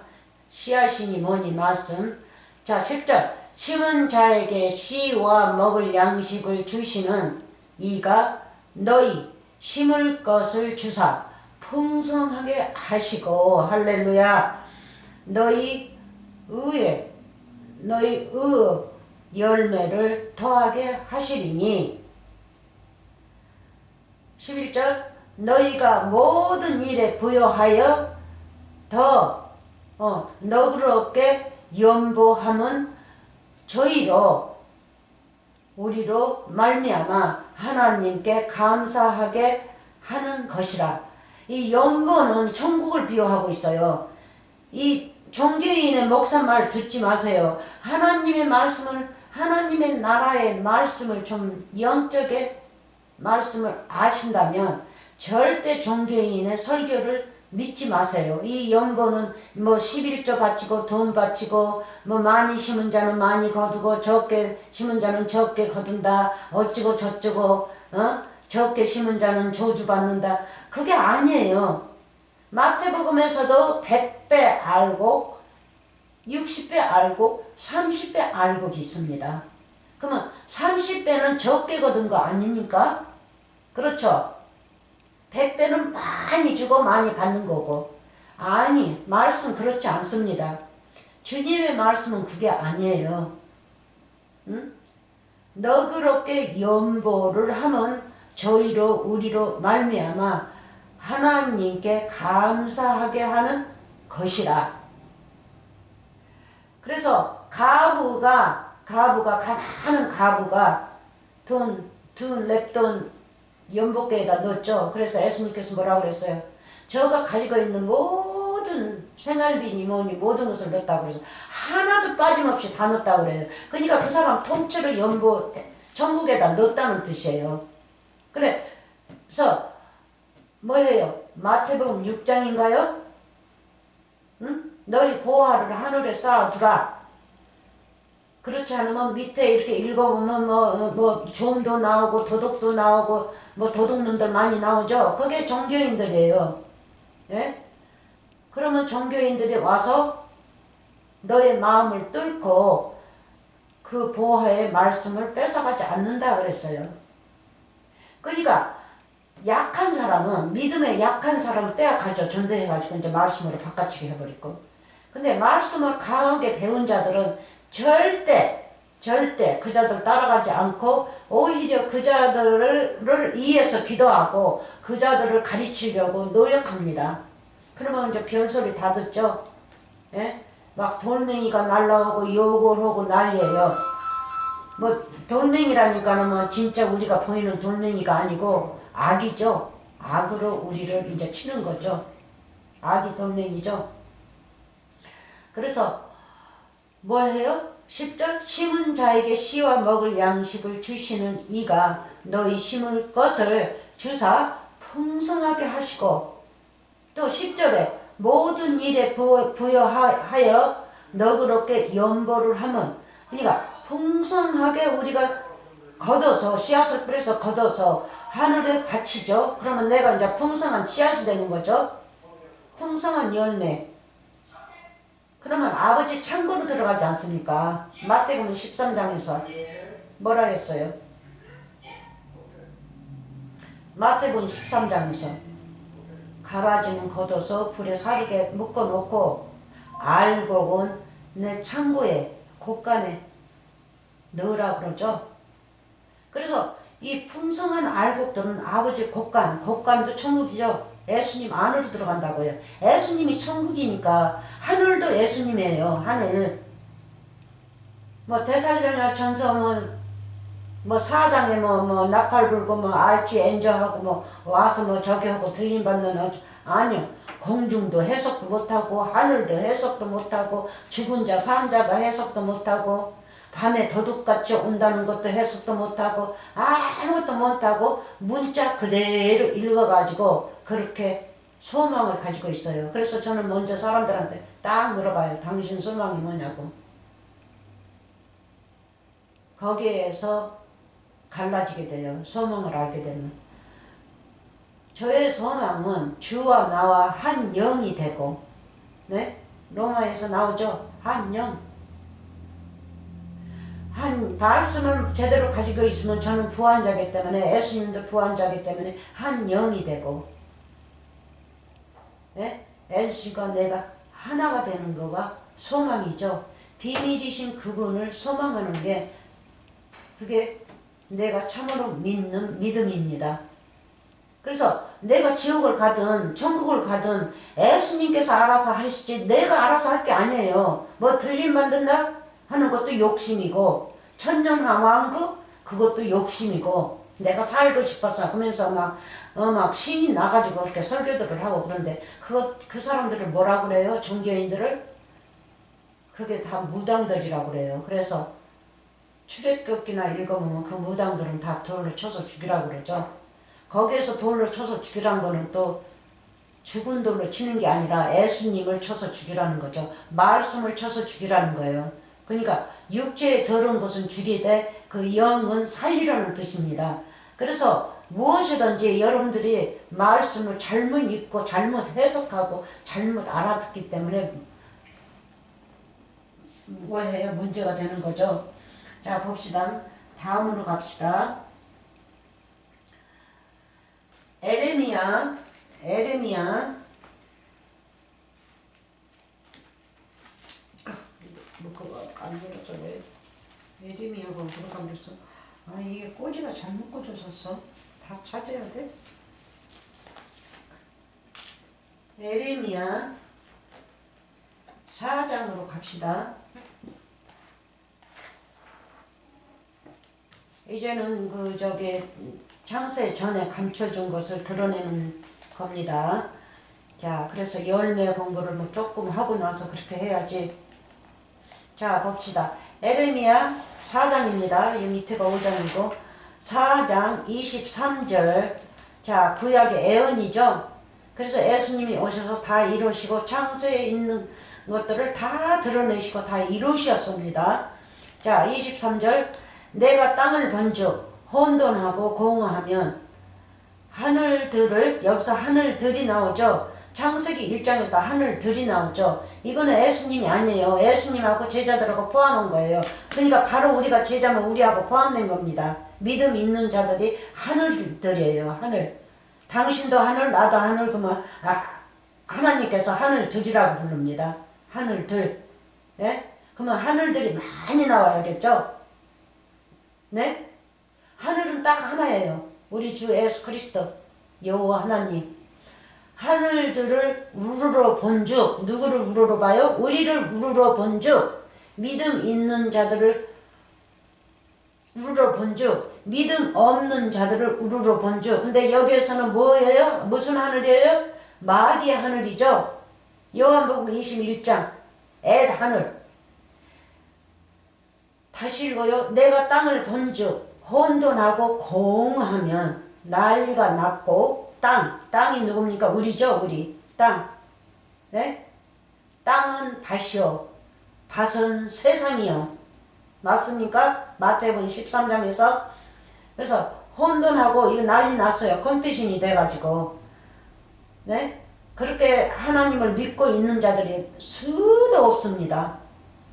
Speaker 1: 씨앗이니 뭐니 말씀. 자 10절 심은 자에게 씨와 먹을 양식을 주시는 이가 너희 심을 것을 주사 풍성하게 하시고 할렐루야. 너희 의 열매를 더하게 하시리니 11절 너희가 모든 일에 부여하여 더 너그럽게 연보함은 우리로 말미암아 하나님께 감사하게 하는 것이라. 이 연보는 천국을 비유하고 있어요. 이 종교인의 목사 말 듣지 마세요. 하나님의 말씀을, 하나님의 나라의 말씀을 좀 영적의 말씀을 아신다면 절대 종교인의 설교를 믿지 마세요. 이 연보는 뭐 11조 바치고 돈 바치고 뭐 많이 심은 자는 많이 거두고 적게 심은 자는 적게 거둔다. 어찌고 저쩌고 적게 심은 자는 저주받는다. 그게 아니에요. 마태복음에서도 100배 알곡, 60배 알곡, 30배 알곡이 있습니다. 그러면 30배는 적게 거둔 거 아닙니까? 그렇죠? 100배는 많이 주고 많이 받는 거고. 아니, 말씀 그렇지 않습니다. 주님의 말씀은 그게 아니에요. 응? 너그럽게 연보를 하면 저희로 우리로 말미암아 하나님께 감사하게 하는 것이라. 그래서 가부가 가난한 가부가 돈 랩돈 연복계에다 넣었죠. 그래서 예수님께서 뭐라고 그랬어요? 저가 가지고 있는 모든 생활비니 뭐니 모든 것을 넣었다고 그래서 하나도 빠짐없이 다 넣었다고 그래요. 그러니까 그 사람 통째로 연보 전국에다 넣었다는 뜻이에요. 그래서 뭐예요? 마태복음 6장인가요? 응? 너희 보화를 하늘에 쌓아두라. 그렇지 않으면 밑에 이렇게 읽어보면 뭐 좀도 나오고 도둑도 나오고 뭐 도둑놈들 많이 나오죠. 그게 종교인들이에요. 예? 그러면 종교인들이 와서 너의 마음을 뚫고 그 보화의 말씀을 뺏어가지 않는다 그랬어요. 그러니까 약한 사람은 믿음에 약한 사람을 빼앗가죠. 전도해가지고 이제 말씀으로 바꿔치기 해버리고. 근데 말씀을 강하게 배운 자들은 절대 그 자들 따라가지 않고 오히려 그 자들을 위해서 기도하고 그 자들을 가르치려고 노력합니다. 그러면 이제 별소리 다 듣죠. 예? 막 돌멩이가 날라오고 욕을 하고 난리예요. 뭐 돌멩이라니까는 뭐 진짜 우리가 보이는 돌멩이가 아니고 악이죠. 악으로 우리를 이제 치는 거죠. 악이 돌멩이죠. 그래서 뭐해요? 10절 심은 자에게 씨와 먹을 양식을 주시는 이가 너희 심을 것을 주사 풍성하게 하시고 또 10절에 모든 일에 부여하여 너그럽게 연보를 하면 그러니까 풍성하게 우리가 걷어서 씨앗을 뿌려서 걷어서 하늘에 바치죠. 그러면 내가 이제 풍성한 씨앗이 되는 거죠. 풍성한 열매. 그러면 아버지 창고로 들어가지 않습니까? 마태복음 13장에서 뭐라 했어요? 마태복음 13장에서 가라지는 걷어서 불에 사르게 묶어놓고 알곡은 내 창고에 곳간에 넣으라 그러죠. 그래서 이 풍성한 알곡들은 아버지 곳간도 천국이죠. 예수님 안으로 들어간다고요. 예수님이 천국이니까 하늘도 예수님이에요. 하늘. 뭐 데살로니가 전서 뭐 사장에 뭐 나팔 불고 뭐 알지 엔저하고 뭐 와서 뭐 저기 하고 들림 받는 아니요. 공중도 해석도 못하고 하늘도 해석도 못하고 죽은 자 산자도 해석도 못하고 밤에 도둑같이 온다는 것도 해석도 못하고 아무것도 못하고 문자 그대로 읽어가지고 그렇게 소망을 가지고 있어요. 그래서 저는 먼저 사람들한테 딱 물어봐요. 당신 소망이 뭐냐고. 거기에서 갈라지게 돼요. 소망을 알게 되면. 저의 소망은 주와 나와 한 영이 되고, 네? 로마에서 나오죠. 한 영. 한 말씀을 제대로 가지고 있으면 저는 부한자이기 때문에 예수님도 부한자이기 때문에 한 영이 되고, 네? 예수가 내가 하나가 되는 거가 소망이죠. 비밀이신 그분을 소망하는 게 그게 내가 참으로 믿는 믿음입니다. 그래서 내가 지옥을 가든 천국을 가든 예수님께서 알아서 하시지 내가 알아서 할 게 아니에요. 뭐 들림 받는다 하는 것도 욕심이고 천년왕국 그것도 욕심이고 내가 살고 싶어서 하면서 막 신이 나가지고 그렇게 설교들을 하고 그런데 그 사람들을 뭐라 그래요? 종교인들을? 그게 다 무당들이라고 그래요. 그래서 출애굽기나 읽어보면 그 무당들은 다 돌로 쳐서 죽이라고 그러죠. 거기에서 돌로 쳐서 죽이란 거는 또 죽은 돌로 치는 게 아니라 예수님을 쳐서 죽이라는 거죠. 말씀을 쳐서 죽이라는 거예요. 그러니까 육체에 더러운 것은 죽이되 그 영은 살리라는 뜻입니다. 그래서 무엇이든지 여러분들이 말씀을 잘못 읽고 잘못 해석하고 잘못 알아듣기 때문에 뭐해요? 문제가 되는 거죠. 자, 봅시다. 다음으로 갑시다. 에레미야 뭐 그거 안 들었어. 왜 에레미야가 그렇게 안 됐어? 아, 이게 꼬지가 잘못 꽂혀졌어. 다 찾아야 돼. 에레미야 4장으로 갑시다. 이제는 그 저기 창세 전에 감춰준 것을 드러내는 겁니다. 자, 그래서 열매 공부를 뭐 조금 하고 나서 그렇게 해야지. 자, 봅시다. 에레미야 4장입니다. 이 밑에가 5장이고 4장 23절. 자, 구약의 애언이죠. 그래서 예수님이 오셔서 다 이루시고 창세에 있는 것들을 다 드러내시고 다 이루셨습니다. 자, 23절. 내가 땅을 번죽 혼돈하고 공허하면 하늘들을, 여기서 하늘들이 나오죠. 창세기 1장에서 하늘들이 나오죠. 이거는 예수님이 아니에요. 예수님하고 제자들하고 포함한 거예요. 그러니까 바로 우리가 제자면 우리하고 포함된 겁니다. 믿음 있는 자들이 하늘들이에요. 하늘. 당신도 하늘, 나도 하늘. 그러면 하나님께서 하늘들이라고 부릅니다. 하늘들. 예? 그러면 하늘들이 많이 나와야겠죠. 네? 하늘은 딱 하나예요. 우리 주 예수 그리스도 여호와 하나님. 하늘들을 우러러 본즉, 누구를 우러러 봐요? 우리를 우러러 본즉, 믿음 있는 자들을 우러러 본즉, 믿음 없는 자들을 우러러 본즉. 근데 여기에서는 뭐예요? 무슨 하늘이에요? 마귀의 하늘이죠. 요한복음 21장 엣 하늘. 다시 읽어요. 내가 땅을 본즉 혼돈하고 공허하면 난리가 났고 땅이 누굽니까? 우리죠. 우리 땅. 네? 땅은 밭이요 밭은 세상이요. 맞습니까? 마태복음 13장에서. 그래서 혼돈하고 이거 난리 났어요. 컨퓨전이 돼가지고. 네? 그렇게 하나님을 믿고 있는 자들이 수도 없습니다.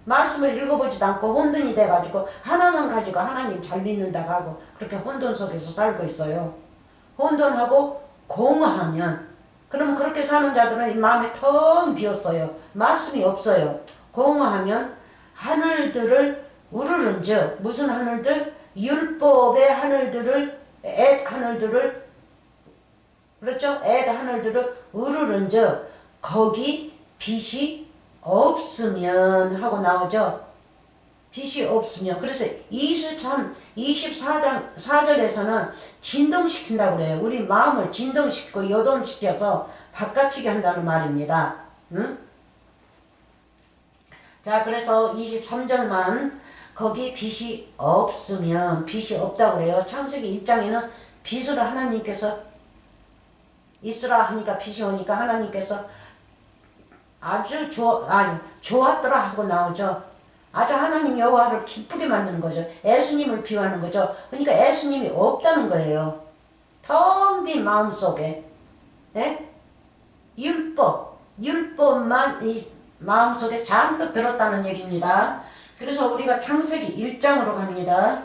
Speaker 1: 말씀을 읽어보지도 않고 혼돈이 돼가지고 하나만 가지고 하나님 잘 믿는다고 하고 그렇게 혼돈 속에서 살고 있어요. 혼돈하고 공허하면, 그럼 그렇게 사는 자들은 마음이 텅 비었어요. 말씀이 없어요. 공허하면 하늘들을 우르른즉, 무슨 하늘들? 율법의 하늘들을, 엣 하늘들을, 그렇죠? 엣 하늘들을 우르른즉 거기 빛이 없으면 하고 나오죠. 빛이 없으면. 그래서 24장 4절에서는 진동시킨다고 그래요. 우리 마음을 진동시키고 요동시켜서 바깥치게 한다는 말입니다. 응? 자, 그래서 23절만 거기 빛이 없으면, 빛이 없다고 그래요. 창세기 1장에는 빛으로 하나님께서 있으라 하니까 빛이 오니까 하나님께서 아주 좋았더라 하고 나오죠. 아주 하나님 여호와를 기쁘게 만드는 거죠. 예수님을 비유하는 거죠. 그러니까 예수님이 없다는 거예요. 텅 빈 마음속에. 네? 율법만 이 마음속에 잔뜩 들었다는 얘기입니다. 그래서 우리가 창세기 1장으로 갑니다.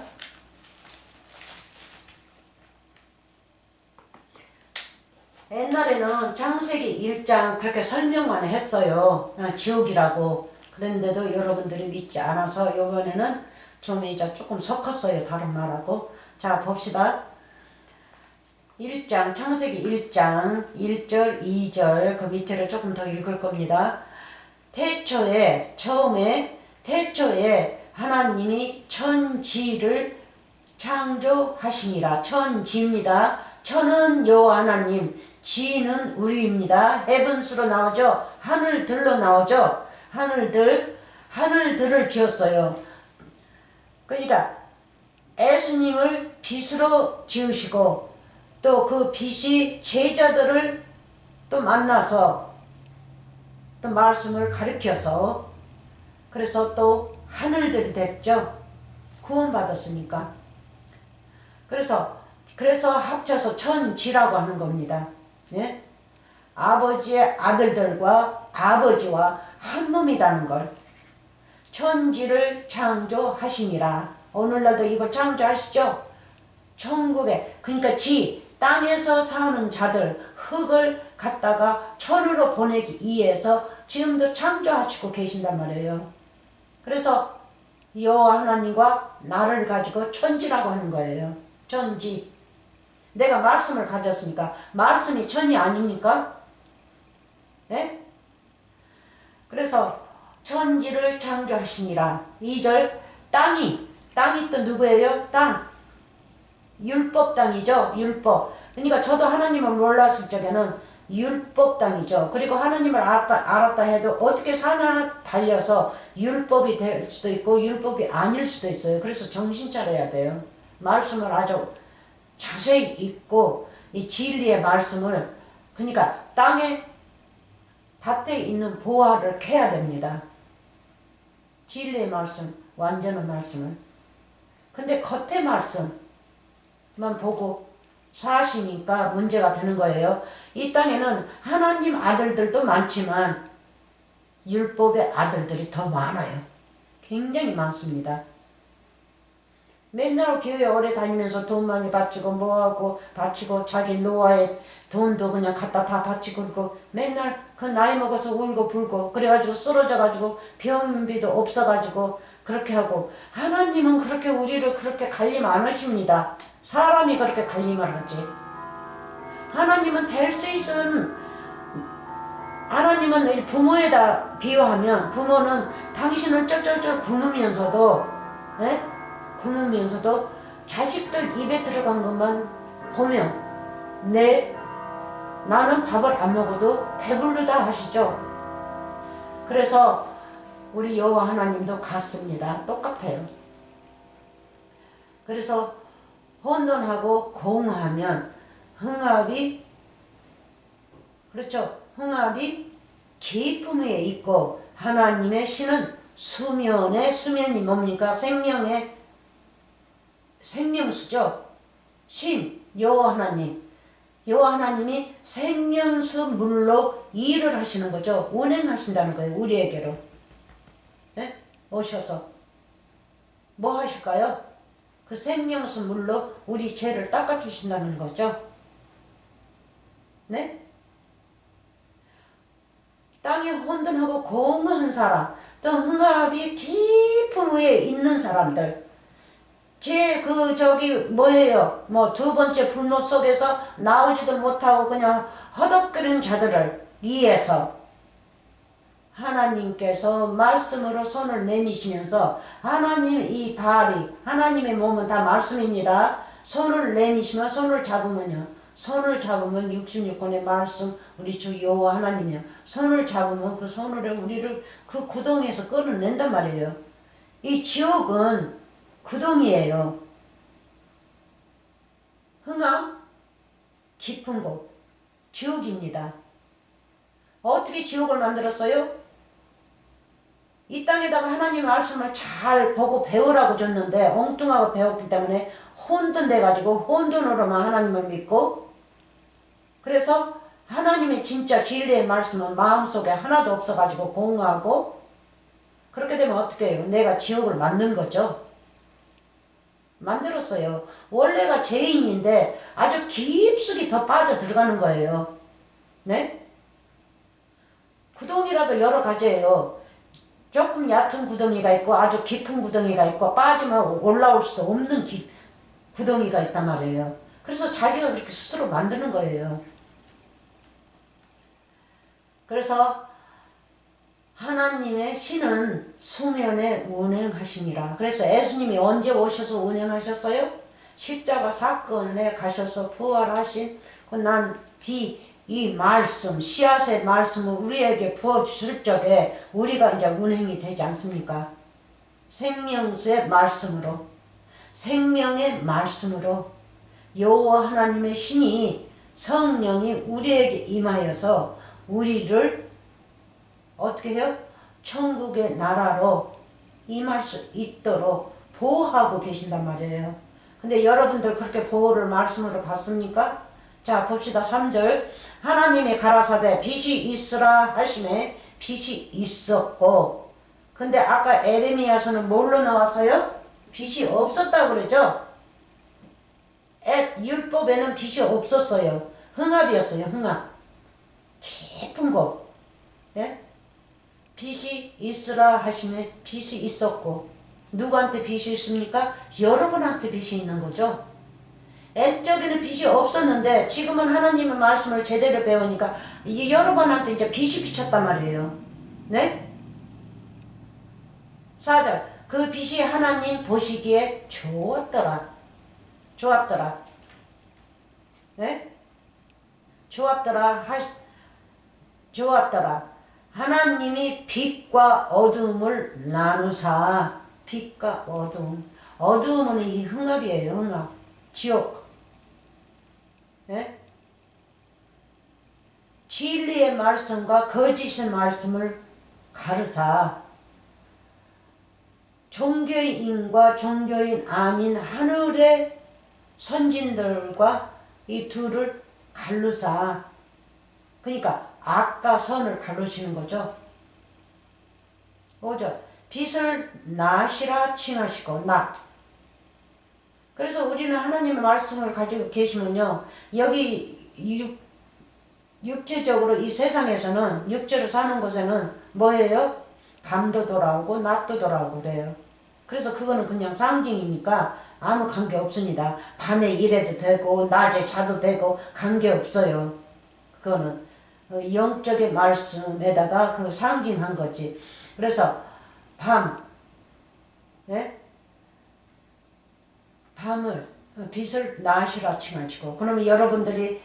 Speaker 1: 옛날에는 창세기 1장 그렇게 설명만 했어요. 지옥이라고. 그런데도 여러분들이 믿지 않아서 이번에는 좀 이제 조금 섞었어요. 다른 말하고. 자, 봅시다. 1장, 창세기 1장 1절, 2절 그 밑에를 조금 더 읽을 겁니다. 태초에 하나님이 천지를 창조하시니라. 천지입니다. 천은 여호와 하나님, 지는 우리입니다. 헤븐스로 나오죠. 하늘들로 나오죠. 하늘들을 지었어요. 그러니까 예수님을 빛으로 지으시고 또 그 빛이 제자들을 또 만나서 또 말씀을 가르쳐서 그래서 또 하늘들이 됐죠. 구원받았으니까. 그래서 합쳐서 천지라고 하는 겁니다. 예? 아버지의 아들들과 아버지와 한 몸이라는 걸. 천지를 창조하시니라. 오늘날도 이거 창조하시죠? 천국에, 그러니까 땅에서 사는 자들, 흙을 갖다가 천으로 보내기 위해서 지금도 창조하시고 계신단 말이에요. 그래서 여호와 하나님과 나를 가지고 천지라고 하는 거예요. 천지. 내가 말씀을 가졌으니까 말씀이 천이 아닙니까? 네? 그래서 천지를 창조하시니라. 2절 땅이 또 누구예요? 땅. 율법 땅이죠. 율법. 그러니까 저도 하나님을 몰랐을 적에는 율법 땅이죠. 그리고 하나님을 알았다 해도 어떻게 사냐 달려서 율법이 될 수도 있고 율법이 아닐 수도 있어요. 그래서 정신 차려야 돼요. 말씀을 아주 자세히 읽고 이 진리의 말씀을, 그러니까 땅에 밭에 있는 보화를 캐야 됩니다. 진리의 말씀, 완전한 말씀을. 근데 겉의 말씀만 보고 사시니까 문제가 되는 거예요. 이 땅에는 하나님 아들들도 많지만 율법의 아들들이 더 많아요. 굉장히 많습니다. 맨날 교회 오래 다니면서 돈 많이 바치고 뭐하고 바치고 자기 노아의 돈도 그냥 갖다 다 바치고 그러고 맨날 그 나이 먹어서 울고 불고 그래가지고 쓰러져가지고 병비도 없어가지고 그렇게 하고, 하나님은 그렇게 우리를 그렇게 관림 안 하십니다. 사람이 그렇게 관림을 하지. 하나님은 될 수 있은, 하나님은 부모에다 비유하면 부모는 당신을 쩔쩔쩔 굶으면서도 굶으면서도 자식들 입에 들어간 것만 보면 나는 밥을 안 먹어도 배부르다 하시죠. 그래서 우리 여호와 하나님도 같습니다. 똑같아요. 그래서 혼돈하고 공허하면 흥압이, 그렇죠, 흥압이 깊음 위에 있고 하나님의 신은 수면이 뭡니까? 생명수죠. 신, 여호와 하나님이 생명수 물로 일을 하시는 거죠. 운행하신다는 거예요. 우리에게로. 네? 오셔서 뭐 하실까요? 그 생명수 물로 우리 죄를 닦아주신다는 거죠. 네? 땅에 혼돈하고 공허한 사람, 또 흥압이 깊은 위에 있는 사람들, 뭐예요? 두 번째 불못 속에서 나오지도 못하고 그냥 허덕거리는 자들을 위해서 하나님께서 말씀으로 손을 내미시면서, 하나님의 몸은 다 말씀입니다. 손을 내미시면, 손을 잡으면 66권의 말씀, 우리 주 여호와 하나님이요. 손을 잡으면 그 손으로 우리를 그 구덩이에서 끌어낸단 말이에요. 이 지옥은 구덩이에요. 흥함, 깊은 곳, 지옥입니다. 어떻게 지옥을 만들었어요? 이 땅에다가 하나님 말씀을 잘 보고 배우라고 줬는데 엉뚱하고 배웠기 때문에 혼돈돼가지고 혼돈으로만 하나님을 믿고, 그래서 하나님의 진짜 진리의 말씀은 마음속에 하나도 없어가지고 공허하고, 그렇게 되면 어떻게 해요? 내가 지옥을 만든 거죠. 만들었어요. 원래가 죄인인데 아주 깊숙이 더 빠져 들어가는 거예요. 네? 구덩이라도 여러 가지예요. 조금 얕은 구덩이가 있고 아주 깊은 구덩이가 있고 빠지면 올라올 수도 없는 구덩이가 있단 말이에요. 그래서 자기가 그렇게 스스로 만드는 거예요. 그래서 하나님의 신은 수면에 운행하시니라. 그래서 예수님이 언제 오셔서 운행하셨어요? 십자가 사건에 가셔서 부활하신 이 말씀, 씨앗의 말씀을 우리에게 부어주실 적에 우리가 이제 운행이 되지 않습니까? 생명수의 말씀으로, 생명의 말씀으로 여호와 하나님의 신이 성령이 우리에게 임하여서 우리를 어떻게 해요? 천국의 나라로 임할 수 있도록 보호하고 계신단 말이에요. 근데 여러분들 그렇게 보호를 말씀으로 받습니까? 자 봅시다. 3절 하나님이 가라사대 빛이 있으라 하심에 빛이 있었고, 근데 아까 에레미야서는 뭘로 나왔어요? 빛이 없었다고 그러죠? 율법에는 빛이 없었어요. 흥합이었어요. 흥합. 깊은 곳. 예? 빛이 있으라 하시면 빛이 있었고, 누구한테 빛이 있습니까? 여러분한테 빛이 있는 거죠. 옛적에는 빛이 없었는데 지금은 하나님의 말씀을 제대로 배우니까 여러분한테 이제 빛이 비쳤단 말이에요. 네? 4절 그 빛이 하나님 보시기에 좋았더라. 좋았더라. 네? 좋았더라. 좋았더라. 하나님이 빛과 어두움을 나누사. 빛과 어두움. 어두움은 이 흥합이에요. 흥합. 지옥. 네? 진리의 말씀과 거짓의 말씀을 가르사. 종교인과 종교인 아닌 하늘의 선진들과 이 둘을 갈르사. 그러니까 악과 선을 가르치는 거죠. 5절 빛을 낫이라 칭하시고 낫. 그래서 우리는 하나님의 말씀을 가지고 계시면요, 여기 육체적으로 이 세상에서는 육체로 사는 곳에는 뭐예요? 밤도 돌아오고 낮도 돌아오고 그래요. 그래서 그거는 그냥 상징이니까 아무 관계 없습니다. 밤에 일해도 되고 낮에 자도 되고 관계 없어요. 그거는 영적의 말씀에다가 그 상징한 거지. 그래서 밤, 네? 밤을 빛을 낮이라 칭하시고, 그러면 여러분들이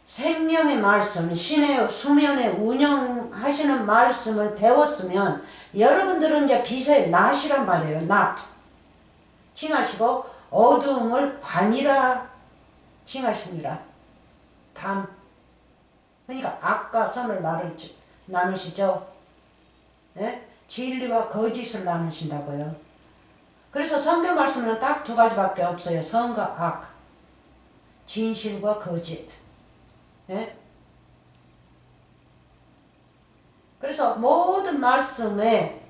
Speaker 1: 생명의 말씀, 신의 수면에 운영하시는 말씀을 배웠으면 여러분들은 이제 빛의 낮이란 말이에요. 낮 칭하시고 어두움을 밤이라 칭하십니다. 밤. 그러니까 악과 선을 나누시죠. 네? 진리와 거짓을 나누신다고요. 그래서 성경 말씀은 딱 두 가지밖에 없어요. 선과 악, 진실과 거짓. 네? 그래서 모든 말씀의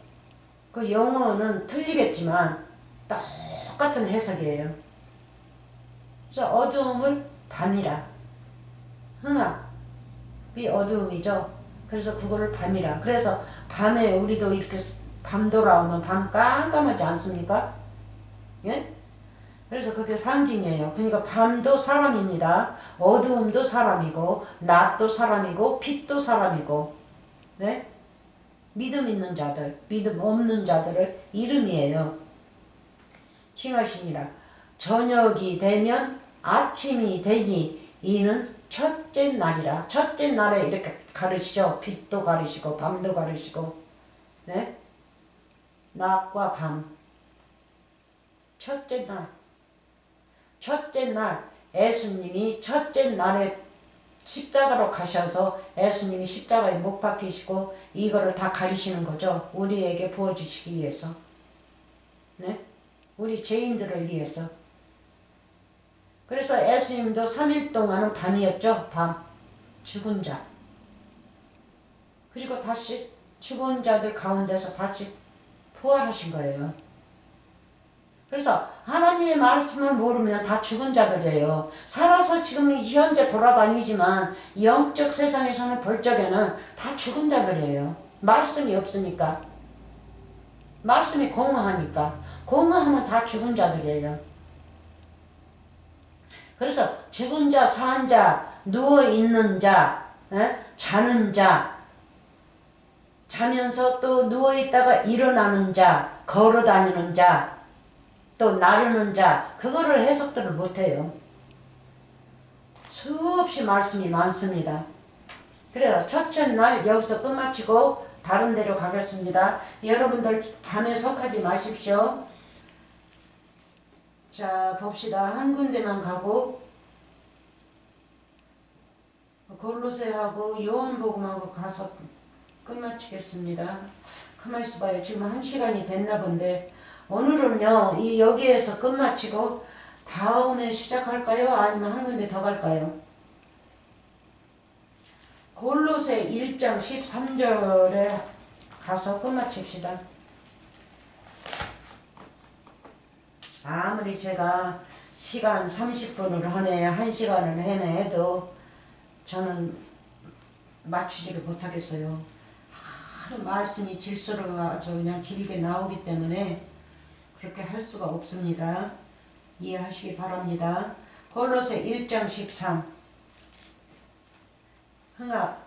Speaker 1: 그 용어는 틀리겠지만 똑같은 해석이에요. 그래서 어두움을 밤이라. 흥합이 어두움이죠. 그래서 그거를 밤이라. 그래서 밤에 우리도 이렇게 밤 돌아오면 밤 깜깜하지 않습니까? 예? 그래서 그게 상징이에요. 그러니까 밤도 사람입니다. 어두움도 사람이고 낮도 사람이고 빛도 사람이고, 네? 믿음 있는 자들, 믿음 없는 자들을 이름이에요. 칭하시니라. 저녁이 되면 아침이 되니 이는 첫째 날이라. 첫째 날에 이렇게 가르치죠. 빛도 가르치고 밤도 가르치고, 네? 낮과 밤. 첫째 날. 첫째 날 예수님이 첫째 날에 십자가로 가셔서 예수님이 십자가에 못 박히시고 이거를 다 가리시는 거죠. 우리에게 부어주시기 위해서. 네? 우리 죄인들을 위해서. 그래서 예수님도 3일 동안은 밤이었죠. 밤. 죽은 자. 그리고 다시 죽은 자들 가운데서 다시 부활하신 거예요. 그래서 하나님의 말씀을 모르면 다 죽은 자들이에요. 살아서 지금 현재 돌아다니지만 영적 세상에서는 벌적에는 다 죽은 자들이에요. 말씀이 없으니까. 말씀이 공허하니까. 공허하면 다 죽은 자들이에요. 그래서 죽은 자, 산 자, 누워있는 자, 자는 자, 자면서 또 누워있다가 일어나는 자, 걸어다니는 자, 또 나르는 자, 그거를 해석들을 못해요. 수없이 말씀이 많습니다. 그래서 첫째 날 여기서 끝마치고 다른 데로 가겠습니다. 여러분들 밤에 속하지 마십시오. 자 봅시다. 한 군데만 가고 골로새하고 요한복음하고 가서 끝마치겠습니다. 가만히 있어봐요. 지금 1시간이 됐나 본데 오늘은요 여기에서 끝마치고 다음에 시작할까요? 아니면 한 군데 더 갈까요? 골로새 1장 13절에 가서 끝마칩시다. 아무리 제가 시간 30분을 하네 1시간을 해내 해도 저는 맞추지를 못하겠어요. 하도 말씀이 질서로 아주 그냥 길게 나오기 때문에 그렇게 할 수가 없습니다. 이해하시기 바랍니다. 골로새 1장 13 흥합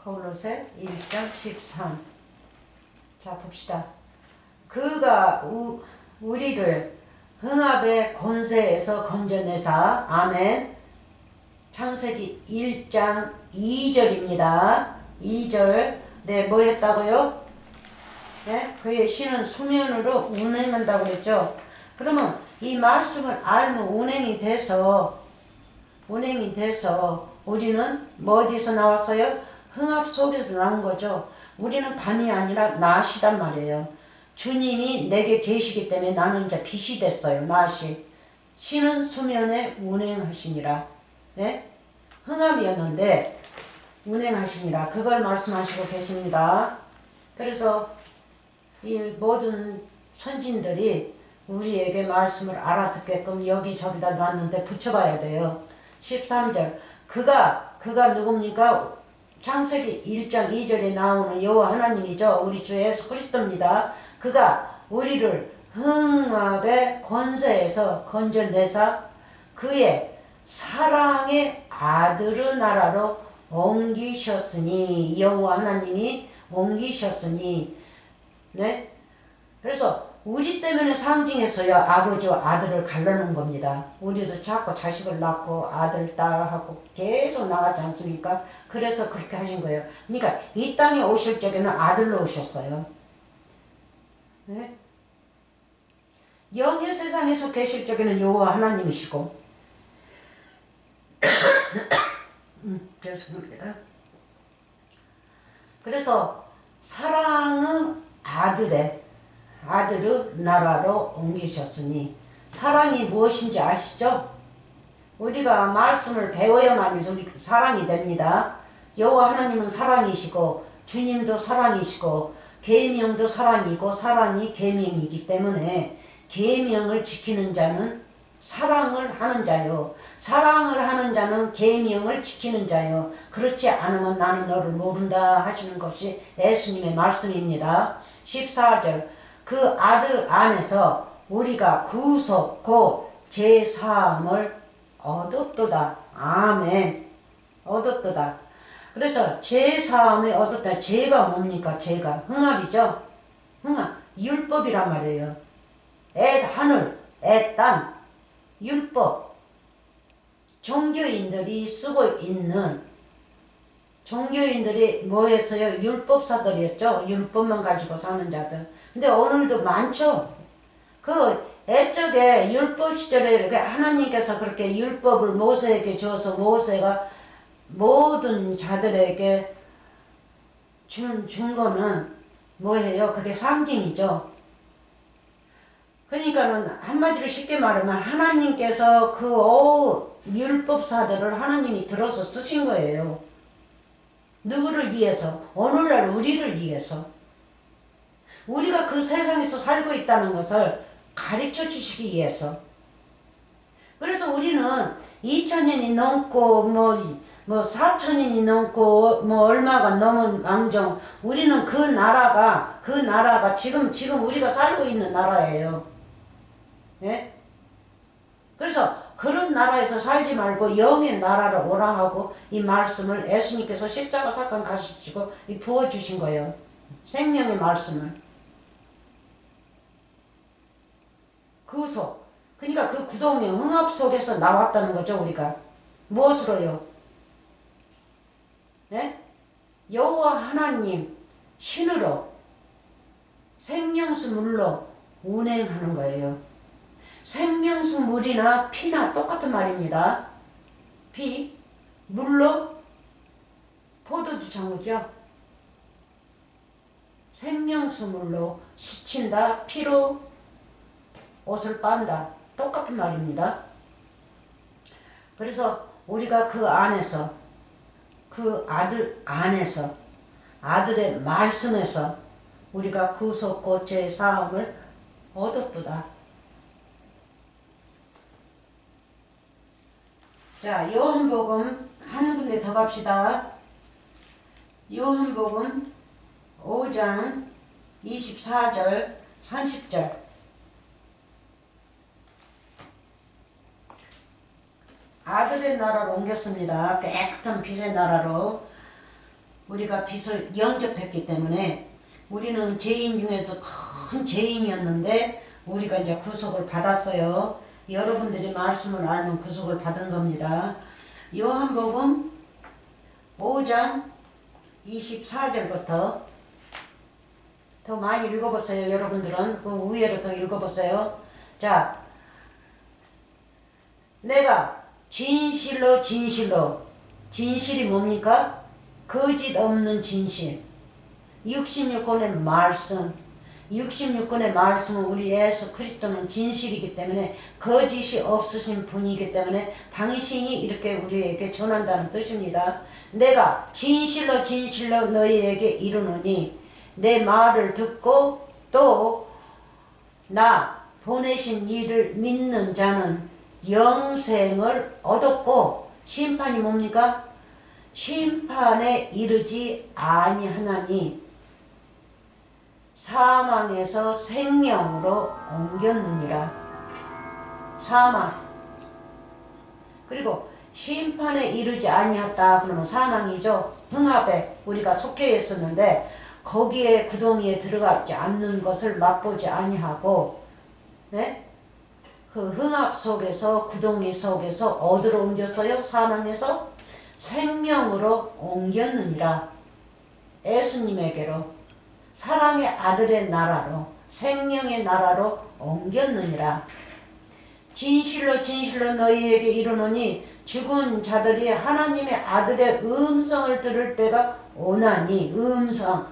Speaker 1: 골로새 1장 13 자 봅시다. 그가 우리를 흥합의 권세에서 건져내사 아멘. 창세기 1장 2절입니다. 2절 네 뭐 했다고요? 네? 그의 신은 수면으로 운행한다고 그랬죠. 그러면 이 말씀을 알면 운행이 돼서 우리는 뭐 어디서 나왔어요? 흥합 속에서 나온 거죠. 우리는 밤이 아니라 낮이단 말이에요. 주님이 내게 계시기 때문에 나는 이제 빛이 됐어요. 낮이. 신은 수면에 운행하시니라. 네? 흥함이었는데 운행하시니라. 그걸 말씀하시고 계십니다. 그래서 이 모든 선진들이 우리에게 말씀을 알아듣게끔 여기저기다 놨는데 붙여봐야 돼요. 13절 그가 누굽니까? 창세기 1장 2절에 나오는 여호와 하나님이죠. 우리 주 예수 그리스도입니다. 그가 우리를 흥합의 권세에서 건져내사 그의 사랑의 아들의 나라로 옮기셨으니 여호와 하나님이 옮기셨으니 네? 그래서 우리 때문에 상징했어요. 아버지와 아들을 갈라놓은 겁니다. 우리도 자꾸 자식을 낳고 아들, 딸하고 계속 나갔지 않습니까? 그래서 그렇게 하신 거예요. 그러니까 이 땅에 오실 적에는 아들로 오셨어요. 네? 영의 세상에서 계실 적에는 여호와 하나님이시고 죄송합니다. 그래서 사랑의 아들의 나라로 옮기셨으니 사랑이 무엇인지 아시죠? 우리가 말씀을 배워야만 사랑이 됩니다. 여호와 하나님은 사랑이시고 주님도 사랑이시고 계명도 사랑이고 사랑이 계명이기 때문에 계명을 지키는 자는 사랑을 하는 자요. 사랑을 하는 자는 계명을 지키는 자요. 그렇지 않으면 나는 너를 모른다 하시는 것이 예수님의 말씀입니다. 14절 그 아들 안에서 우리가 구속 곧 제사함을 얻었도다. 아멘. 얻었도다. 그래서 제사함을 얻었다. 죄가 뭡니까? 죄가 흥합이죠. 흥합 율법이란 말이에요. 하늘, 땅 율법. 종교인들이 쓰고 있는 종교인들이 뭐였어요? 율법사들이었죠. 율법만 가지고 사는 자들. 근데 오늘도 많죠. 그 옛적에 율법 시절에 하나님께서 그렇게 율법을 모세에게 주어서 모세가 모든 자들에게 준 거는 뭐예요? 그게 상징이죠. 그러니까는 한마디로 쉽게 말하면 하나님께서 그 율법사들을 하나님이 들어서 쓰신 거예요. 누구를 위해서? 오늘날 우리를 위해서. 우리가 그 세상에서 살고 있다는 것을 가르쳐 주시기 위해서. 그래서 우리는 2000년이 넘고 뭐 4000년이 넘고 뭐 얼마가 넘은 왕정 우리는 그 나라가 지금 우리가 살고 있는 나라예요. 예? 그래서 그런 나라에서 살지 말고 영의 나라로 오라 하고 이 말씀을 예수님께서 십자가 사건 가시고 부어주신 거예요. 생명의 말씀을. 구속. 그러니까 그 구동의 흥합 속에서 나왔다는 거죠. 우리가. 무엇으로요? 네? 여호와 하나님 신으로 생명수 물로 운행하는 거예요. 생명수 물이나 피나 똑같은 말입니다. 피, 물로 포도주 장우죠. 생명수물로 씻힌다. 피로 옷을 빤다. 똑같은 말입니다. 그래서 우리가 그 안에서, 그 아들 안에서, 아들의 말씀에서 우리가 구속고 죄사함을 얻었도다. 자, 요한복음 한 군데 더 갑시다. 요한복음 5장 24절 30절. 아들의 나라로 옮겼습니다. 깨끗한 빛의 나라로. 우리가 빛을 영접했기 때문에 우리는 죄인 중에서 큰 죄인이었는데 우리가 이제 구속을 받았어요. 여러분들이 말씀을 알면 구속을 받은 겁니다. 요한복음 5장 24절부터 더 많이 읽어보세요. 여러분들은 그 위에로 더 읽어보세요. 자, 내가 진실로 진실이 뭡니까? 거짓 없는 진실. 66권의 말씀, 66권의 말씀은 우리 예수 그리스도는 진실이기 때문에 거짓이 없으신 분이기 때문에 당신이 이렇게 우리에게 전한다는 뜻입니다. 내가 진실로 너희에게 이르노니 내 말을 듣고 또 나 보내신 이를 믿는 자는 영생을 얻었고 심판이 뭡니까? 심판에 이르지 아니하나니 사망에서 생명으로 옮겼느니라. 사망. 그리고 심판에 이르지 아니했다 그러면 사망이죠. 흥합에 우리가 속해 있었는데 거기에 구덩이에 들어가지 않는 것을 맛보지 아니하고, 네? 그 흥합 속에서 구덩이 속에서 어디로 옮겼어요? 사망에서 생명으로 옮겼느니라. 예수님에게로, 사랑의 아들의 나라로, 생명의 나라로 옮겼느니라. 진실로 너희에게 이르노니 죽은 자들이 하나님의 아들의 음성을 들을 때가 오나니. 음성.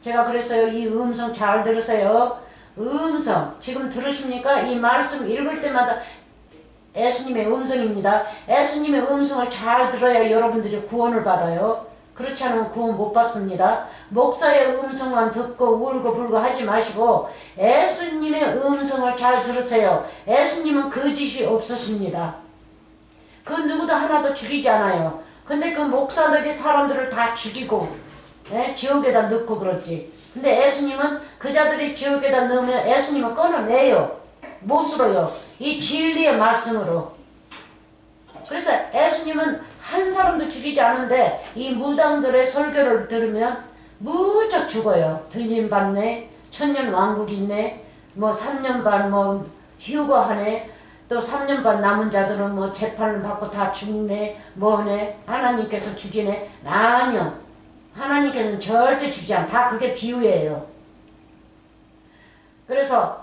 Speaker 1: 제가 그랬어요. 이 음성 잘 들으세요. 음성. 지금 들으십니까? 이 말씀 읽을 때마다 예수님의 음성입니다. 예수님의 음성을 잘 들어야 여러분들이 구원을 받아요. 그렇지 않으면 구원 못 받습니다. 목사의 음성만 듣고 울고불고 하지 마시고 예수님의 음성을 잘 들으세요. 예수님은 거짓이 없으십니다. 그 누구도 하나도 죽이지 않아요. 근데 그 목사들이 사람들을 다 죽이고 지옥에다 넣고 그렇지. 근데 예수님은 그 자들이 지옥에다 넣으면 예수님은 끊어내요. 못으로요. 이 진리의 말씀으로. 그래서 예수님은 한 사람도 죽이지 않은데 이 무당들의 설교를 들으면 무척 죽어요. 들림 받네, 천년 왕국 있네, 뭐 3년 반 뭐 휴거하네, 또 3년 반 남은 자들은 뭐 재판을 받고 다 죽네, 뭐네, 하나님께서 죽이네. 아니요. 하나님께서는 절대 죽이지 않아. 다 그게 비유예요. 그래서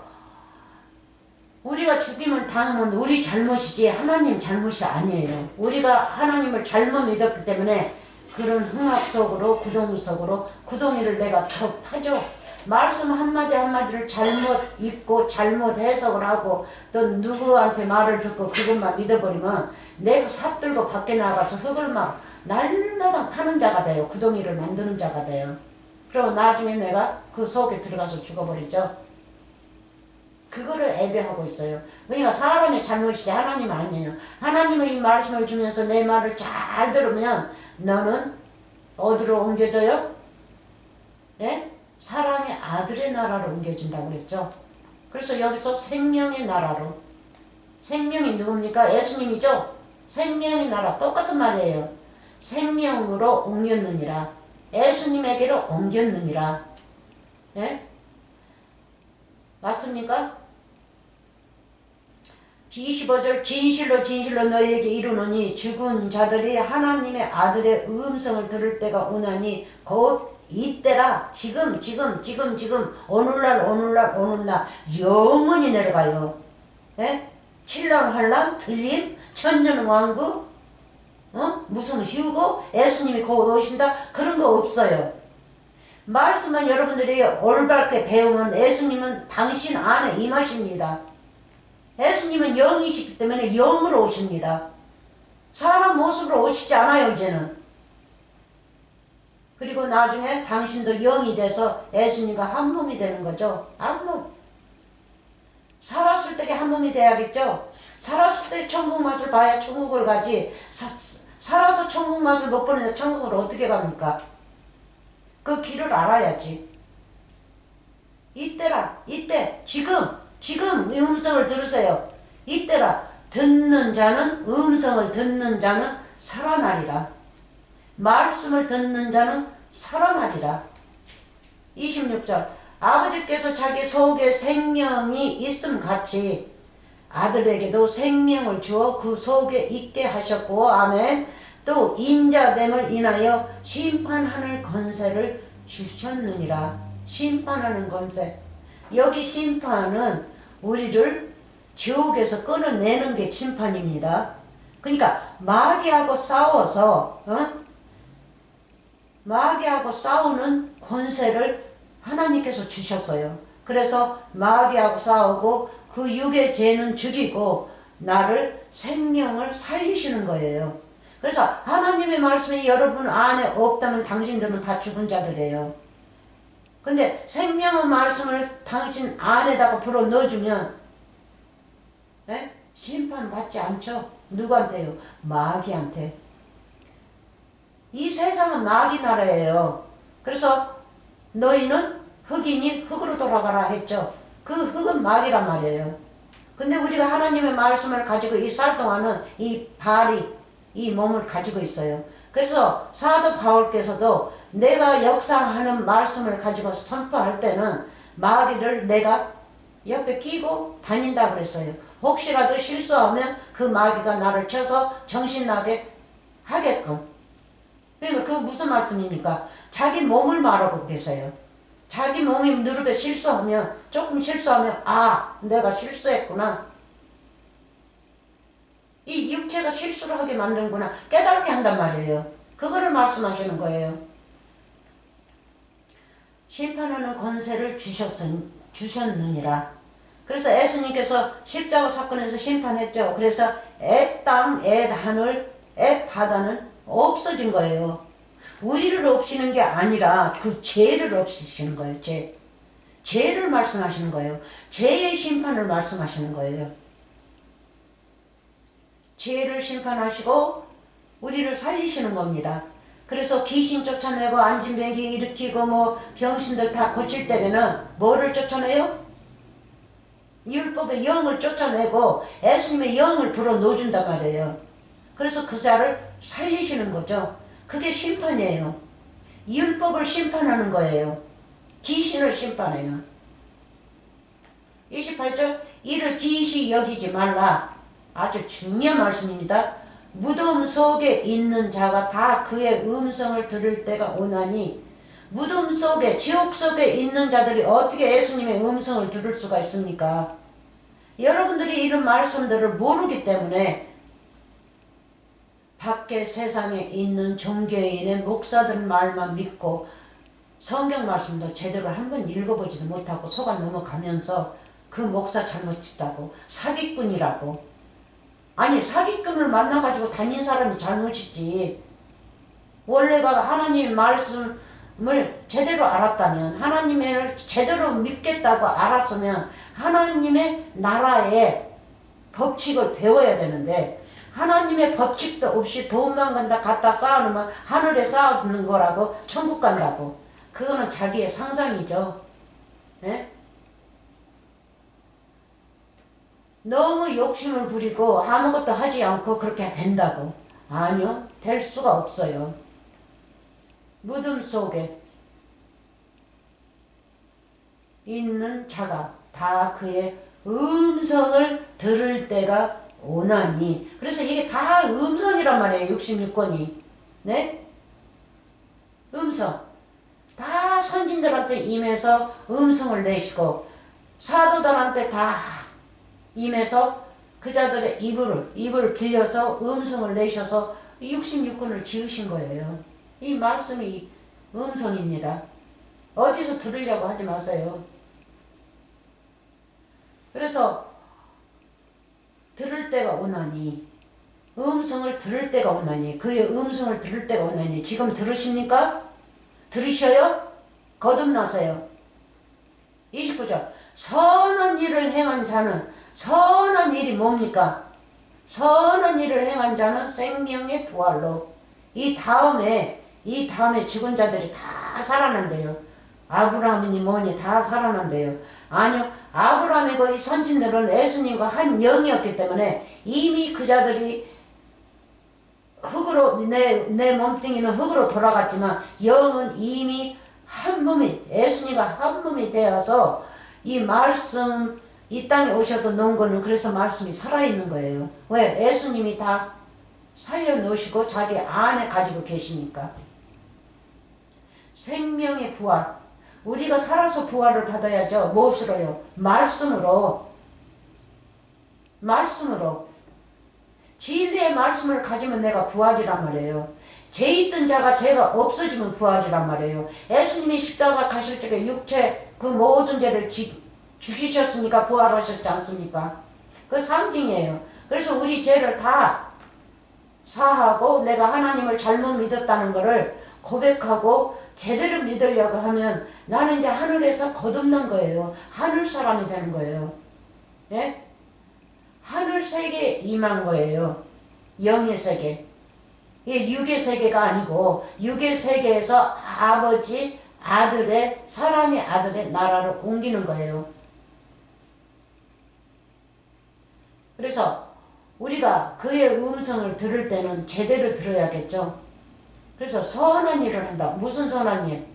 Speaker 1: 우리가 죽임을 당하면 우리 잘못이지 하나님 잘못이 아니에요. 우리가 하나님을 잘못 믿었기 때문에 그런 흥합 속으로 구덩이 속으로 구덩이를 내가 더 파죠. 말씀 한마디 한마디를 잘못 읽고 잘못 해석을 하고 또 누구한테 말을 듣고 그것만 믿어버리면 내가 삽들고 밖에 나가서 흙을 막 날마다 파는 자가 돼요. 구덩이를 만드는 자가 돼요. 그리고 나중에 내가 그 속에 들어가서 죽어버리죠. 그거를 애배하고 있어요. 그러니까 사람의 잘못이지 하나님 아니에요. 하나님은 이 말씀을 주면서 내 말을 잘 들으면 너는 어디로 옮겨져요? 예? 사랑의 아들의 나라로 옮겨진다고 그랬죠. 그래서 여기서 생명의 나라로. 생명이 누굽니까? 예수님이죠. 생명의 나라. 똑같은 말이에요. 생명으로 옮겼느니라. 예수님에게로 옮겼느니라. 예? 맞습니까? 25절 진실로 너희에게 이르노니 죽은 자들이 하나님의 아들의 음성을 들을 때가 오나니 곧 이때라. 지금 오늘날 영원히 내려가요. 예? 7년 환란 들림 천년 왕국 무슨 휴고? 예수님이 곧 오신다? 그런 거 없어요. 말씀만 여러분들이 올바르게 배우면 예수님은 당신 안에 임하십니다. 예수님은 영이시기 때문에 영으로 오십니다. 사람 모습으로 오시지 않아요, 이제는. 그리고 나중에 당신도 영이 돼서 예수님과 한 몸이 되는 거죠. 한 몸. 살았을 때게 한 몸이 돼야겠죠. 살았을 때 천국 맛을 봐야 천국을 가지. 살아서 천국 맛을 못 보는데 천국을 어떻게 갑니까? 그 길을 알아야지. 이때라, 이때, 지금 이 음성을 들으세요. 이때라, 듣는 자는, 음성을 듣는 자는 살아나리라. 말씀을 듣는 자는 살아나리라. 26절. 아버지께서 자기 속에 생명이 있음 같이 아들에게도 생명을 주어 그 속에 있게 하셨고, 아멘. 또 인자됨을 인하여 심판하는 권세를 주셨느니라. 심판하는 권세. 여기 심판은 우리를 지옥에서 끌어내는 게 심판입니다. 그러니까 마귀하고 싸워서 마귀하고 싸우는 권세를 하나님께서 주셨어요. 그래서 마귀하고 싸우고 그 육의 죄는 죽이고 나를 생명을 살리시는 거예요. 그래서 하나님의 말씀이 여러분 안에 없다면 당신들은 다 죽은 자들이에요. 근데 생명의 말씀을 당신 안에다가 불어 넣어주면 심판받지 않죠. 누구한테요? 마귀한테. 이 세상은 마귀 나라예요. 그래서 너희는 흙이니 흙으로 돌아가라 했죠. 그 흙은 마귀란 말이에요. 근데 우리가 하나님의 말씀을 가지고 이 쌀 동안은 이 발이 이 몸을 가지고 있어요. 그래서 사도 바울께서도 내가 역사하는 말씀을 가지고 선포할 때는 마귀를 내가 옆에 끼고 다닌다 그랬어요. 혹시라도 실수하면 그 마귀가 나를 쳐서 정신나게 하게끔. 그러니까 그게 무슨 말씀입니까? 자기 몸을 말하고 계세요. 자기 몸이 누르게 실수하면, 조금 실수하면, 아, 내가 실수했구나. 이 육체가 실수를 하게 만드는구나. 깨닫게 한단 말이에요. 그거를 말씀하시는 거예요. 심판하는 권세를 주셨느니라. 그래서 예수님께서 십자가 사건에서 심판했죠. 그래서 애 땅, 애 하늘, 애 바다는 없어진 거예요. 우리를 없이는 게 아니라 그 죄를 없애시는 거예요. 죄를 말씀하시는 거예요. 죄의 심판을 말씀하시는 거예요. 죄를 심판하시고 우리를 살리시는 겁니다. 그래서 귀신 쫓아내고 안진병기 일으키고 뭐 병신들 다 고칠 때에는 뭐를 쫓아내요? 율법의 영을 쫓아내고 예수님의 영을 불어 넣어준단 말이에요. 그래서 그 자를 살리시는 거죠. 그게 심판이에요. 율법을 심판하는 거예요. 귀신을 심판해요. 28절. 이를 기이시 여기지 말라. 아주 중요한 말씀입니다. 무덤 속에 있는 자가 다 그의 음성을 들을 때가 오나니, 무덤 속에, 지옥 속에 있는 자들이 어떻게 예수님의 음성을 들을 수가 있습니까? 여러분들이 이런 말씀들을 모르기 때문에 밖에 세상에 있는 종교인의 목사들 말만 믿고 성경 말씀도 제대로 한번 읽어보지도 못하고 속아 넘어가면서 그 목사 잘못했다고, 사기꾼이라고. 아니, 사기꾼을 만나가지고 다닌 사람이 잘못이지. 원래가 하나님의 말씀을 제대로 알았다면, 하나님을 제대로 믿겠다고 알았으면 하나님의 나라의 법칙을 배워야 되는데, 하나님의 법칙도 없이 돈만 갖다 쌓아놓으면 하늘에 쌓아두는 거라고, 천국 간다고. 그거는 자기의 상상이죠. 네? 너무 욕심을 부리고 아무것도 하지 않고 그렇게 된다고. 아니요, 될 수가 없어요. 무덤 속에 있는 자가 다 그의 음성을 들을 때가 오나니. 그래서 이게 다 음성이란 말이에요. 66권이. 네? 음성. 다 선진들한테 임해서 음성을 내시고 사도들한테 다 임해서 그 자들의 입을 빌려서 음성을 내셔서 66권을 지으신 거예요. 이 말씀이 음성입니다. 어디서 들으려고 하지 마세요. 그래서 들을 때가 오나니, 음성을 들을 때가 오나니, 그의 음성을 들을 때가 오나니. 지금 들으십니까? 들으셔요? 거듭나세요. 29절. 선한 일을 행한 자는, 선한 일이 뭡니까? 선한 일을 행한 자는 생명의 부활로. 이 다음에 죽은 자들이 다 살아난대요. 아브라함이니 뭐니 다 살아난대요. 아니요. 아브라함이고 이 선진들은 예수님과 한 영이었기 때문에 이미 그 자들이 흙으로, 내 몸뚱이는 흙으로 돌아갔지만 영은 이미 한 몸이, 예수님과 한 몸이 되어서 이 말씀, 이 땅에 오셔도 놓은 거는 그래서 말씀이 살아있는 거예요. 왜? 예수님이 다 살려놓으시고 자기 안에 가지고 계시니까. 생명의 부활. 우리가 살아서 부활을 받아야죠. 무엇으로요? 말씀으로. 말씀으로. 진리의 말씀을 가지면 내가 부활이란 말이에요. 죄 있던 자가 죄가 없어지면 부활이란 말이에요. 예수님이 십자가 가실 적에 육체 그 모든 죄를 죽이셨으니까 부활하셨지 않습니까? 그 상징이에요. 그래서 우리 죄를 다 사하고 내가 하나님을 잘못 믿었다는 것을 고백하고 제대로 믿으려고 하면 나는 이제 하늘에서 거듭난 거예요. 하늘 사람이 되는 거예요. 예? 하늘 세계에 임한 거예요. 영의 세계. 이게 육의 세계가 아니고 육의 세계에서 아버지 아들의 사랑의 아들의 나라로 옮기는 거예요. 그래서 우리가 그의 음성을 들을 때는 제대로 들어야겠죠. 그래서 선한 일을 한다. 무슨 선한 일?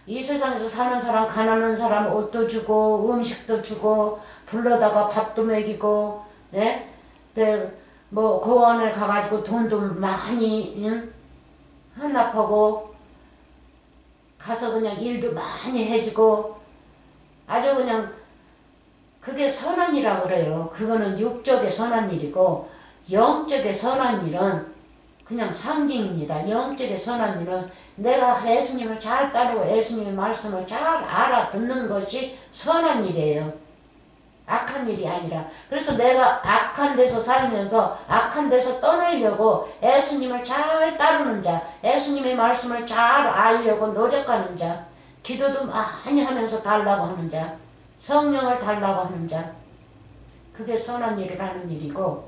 Speaker 1: 이 세상에서 사는 사람, 가난한 사람 옷도 주고 음식도 주고 불러다가 밥도 먹이고, 네? 뭐 고원을 가가지고 돈도 많이 헌납하고 가서 그냥 일도 많이 해주고 아주 그냥 그게 선한 일이라고 그래요. 그거는 육적의 선한 일이고 영적의 선한 일은 그냥 상징입니다. 영적의 선한 일은 내가 예수님을 잘 따르고 예수님의 말씀을 잘 알아듣는 것이 선한 일이에요. 악한 일이 아니라. 그래서 내가 악한 데서 살면서 악한 데서 떠나려고 예수님을 잘 따르는 자, 예수님의 말씀을 잘 알려고 노력하는 자, 기도도 많이 하면서 달라고 하는 자, 성령을 달라고 하는 자, 그게 선한 일을 하는 일이고,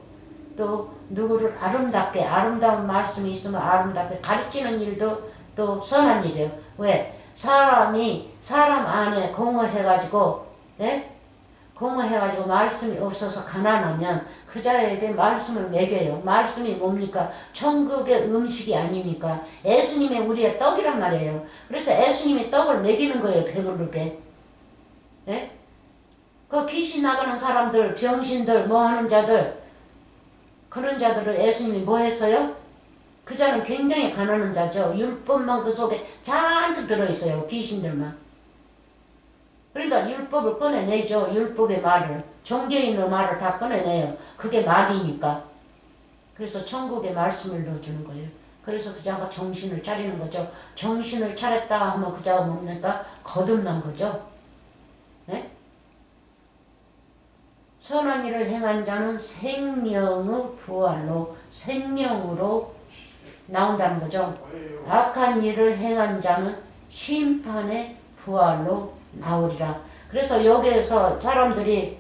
Speaker 1: 또 누구를 아름답게, 아름다운 말씀이 있으면 아름답게 가르치는 일도 또 선한 일이에요. 왜? 사람이 사람 안에 공허해가지고, 네? 공허해가지고 말씀이 없어서 가난하면 그 자에게 말씀을 먹여요. 말씀이 뭡니까? 천국의 음식이 아닙니까? 예수님의 우리의 떡이란 말이에요. 그래서 예수님이 떡을 먹이는 거예요. 배부르게. 네? 그 귀신 나가는 사람들, 병신들, 뭐 하는 자들, 그런 자들을 예수님이 뭐 했어요? 그 자는 굉장히 가난한 자죠. 율법만 그 속에 잔뜩 들어있어요. 귀신들만. 그러니까 율법을 꺼내내죠. 율법의 말을. 종교인의 말을 다 꺼내내요. 그게 마귀니까. 그래서 천국의 말씀을 넣어주는 거예요. 그래서 그 자가 정신을 차리는 거죠. 정신을 차렸다 하면 그 자가 뭡니까? 거듭난 거죠. 네? 선한 일을 행한 자는 생명의 부활로, 생명으로 나온다는 거죠. 악한 일을 행한 자는 심판의 부활로 나오리라. 그래서 여기에서 사람들이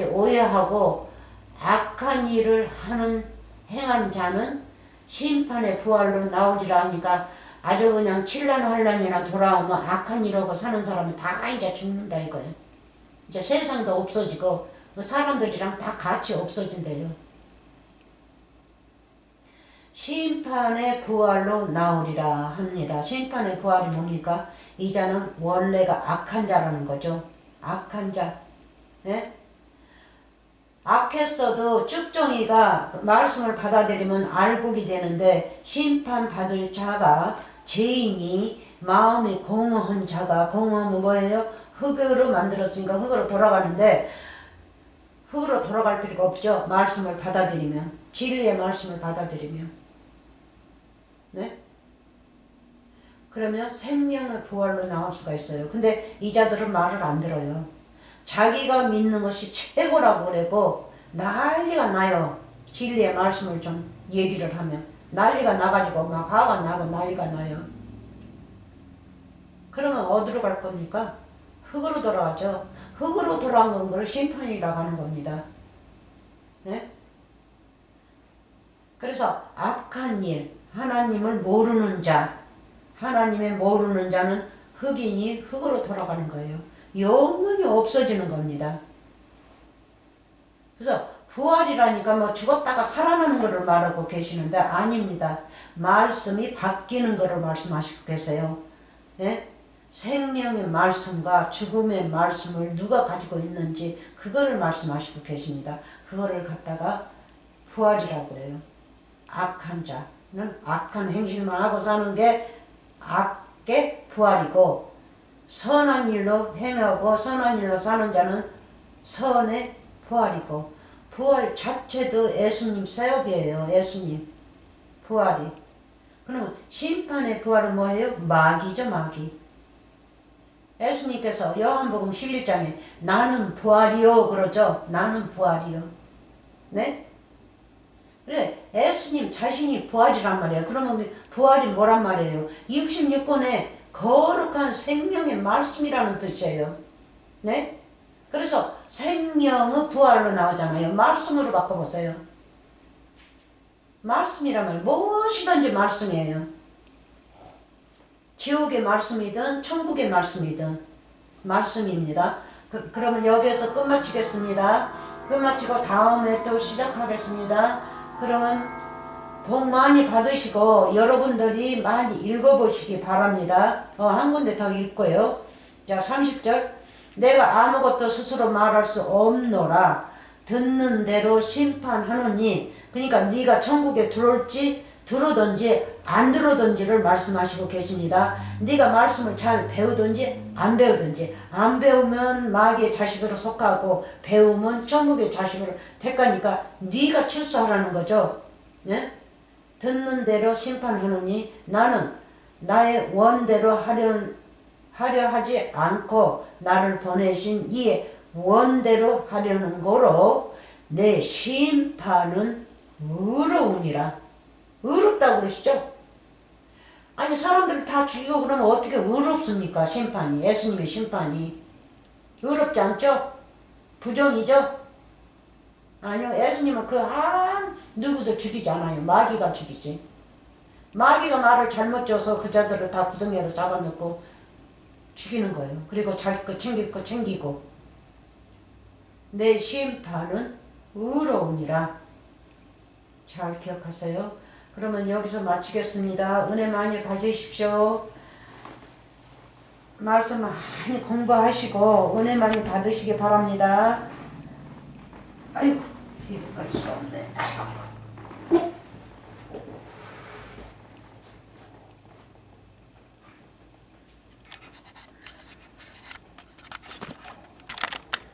Speaker 1: 오해하고 악한 일을 행한 자는 심판의 부활로 나오리라 하니까 아주 그냥 칠란환란이나 돌아오면 악한 일하고 사는 사람은 다 이제 죽는다 이거예요. 이제 세상도 없어지고 그 사람들이랑 다 같이 없어진대요. 심판의 부활로 나오리라 합니다. 심판의 부활이 뭡니까? 이 자는 원래가 악한 자라는 거죠. 악한 자. 네? 악했어도 쭉정이가 말씀을 받아들이면 알곡이 되는데 심판받을 자가 죄인이 마음이 공허한 자가 공허하면 뭐예요? 흙으로 만들었으니까 흙으로 돌아가는데 흙으로 돌아갈 필요가 없죠. 말씀을 받아들이면. 진리의 말씀을 받아들이면. 네? 그러면 생명의 부활로 나올 수가 있어요. 근데 이 자들은 말을 안 들어요. 자기가 믿는 것이 최고라고 그러고 난리가 나요. 진리의 말씀을 좀 얘기를 하면. 난리가 나가지고 막 화가 나고 난리가 나요. 그러면 어디로 갈 겁니까? 흙으로 돌아가죠. 흙으로 돌아간 건 그걸 심판이라고 하는 겁니다. 네? 그래서 악한 일, 하나님을 모르는 자, 하나님의 모르는 자는 흙이니 흙으로 돌아가는 거예요. 영원히 없어지는 겁니다. 그래서 부활이라니까 뭐 죽었다가 살아나는 것을 말하고 계시는데 아닙니다. 말씀이 바뀌는 것을 말씀하시고 계세요. 네? 생명의 말씀과 죽음의 말씀을 누가 가지고 있는지 그거를 말씀하시고 계십니다. 그거를 갖다가 부활이라고 그래요. 악한 자는 악한 행실만 하고 사는 게 악의 부활이고 선한 일로 행하고 선한 일로 사는 자는 선의 부활이고 부활 자체도 예수님 사역이에요. 예수님 부활이. 그러면 심판의 부활은 뭐예요? 마귀죠. 마귀. 예수님께서 요한복음 11장에 나는 부활이요 그러죠. 나는 부활이요. 네? 그래 예수님 자신이 부활이란 말이에요. 그러면 부활이 뭐란 말이에요? 66권의 거룩한 생명의 말씀이라는 뜻이에요. 네? 그래서 생명의 부활로 나오잖아요. 말씀으로 바꿔보세요. 말씀이라면 무엇이든지 말씀이에요. 지옥의 말씀이든 천국의 말씀이든 말씀입니다. 그러면 여기에서 끝마치겠습니다. 끝마치고 다음에 또 시작하겠습니다. 그러면 복 많이 받으시고 여러분들이 많이 읽어보시기 바랍니다. 한 군데 더 읽고요. 자 30절 내가 아무것도 스스로 말할 수 없노라 듣는 대로 심판하노니 그러니까 네가 천국에 들어올지 들어든지 안 들어든지를 말씀하시고 계십니다. 네가 말씀을 잘 배우든지 안 배우든지 안 배우면 마귀의 자식으로 속하고 배우면 천국의 자식으로 택하니까 네가 출소하라는 거죠. 네? 듣는 대로 심판하노니 나는 나의 원대로 하려 하지 않고 나를 보내신 이의 원대로 하려는 거로 내 심판은 의로우니라. 의롭다고 그러시죠? 아니 사람들 다 죽이고 그러면 어떻게 의롭습니까? 심판이. 예수님의 심판이. 의롭지 않죠? 부정이죠? 아니요. 예수님은 그 한 누구도 죽이지 않아요. 마귀가 죽이지. 마귀가 말을 잘못 줘서 그 자들을 다 구덩이에서 잡아넣고 죽이는 거예요. 그리고 자기 거 챙길 거 챙기고 내 심판은 의로우니라. 잘 기억하세요. 그러면 여기서 마치겠습니다. 은혜 많이 받으십시오. 말씀 많이 공부하시고 은혜 많이 받으시기 바랍니다. 아이고 이거 갈 수가 없네. 아이고.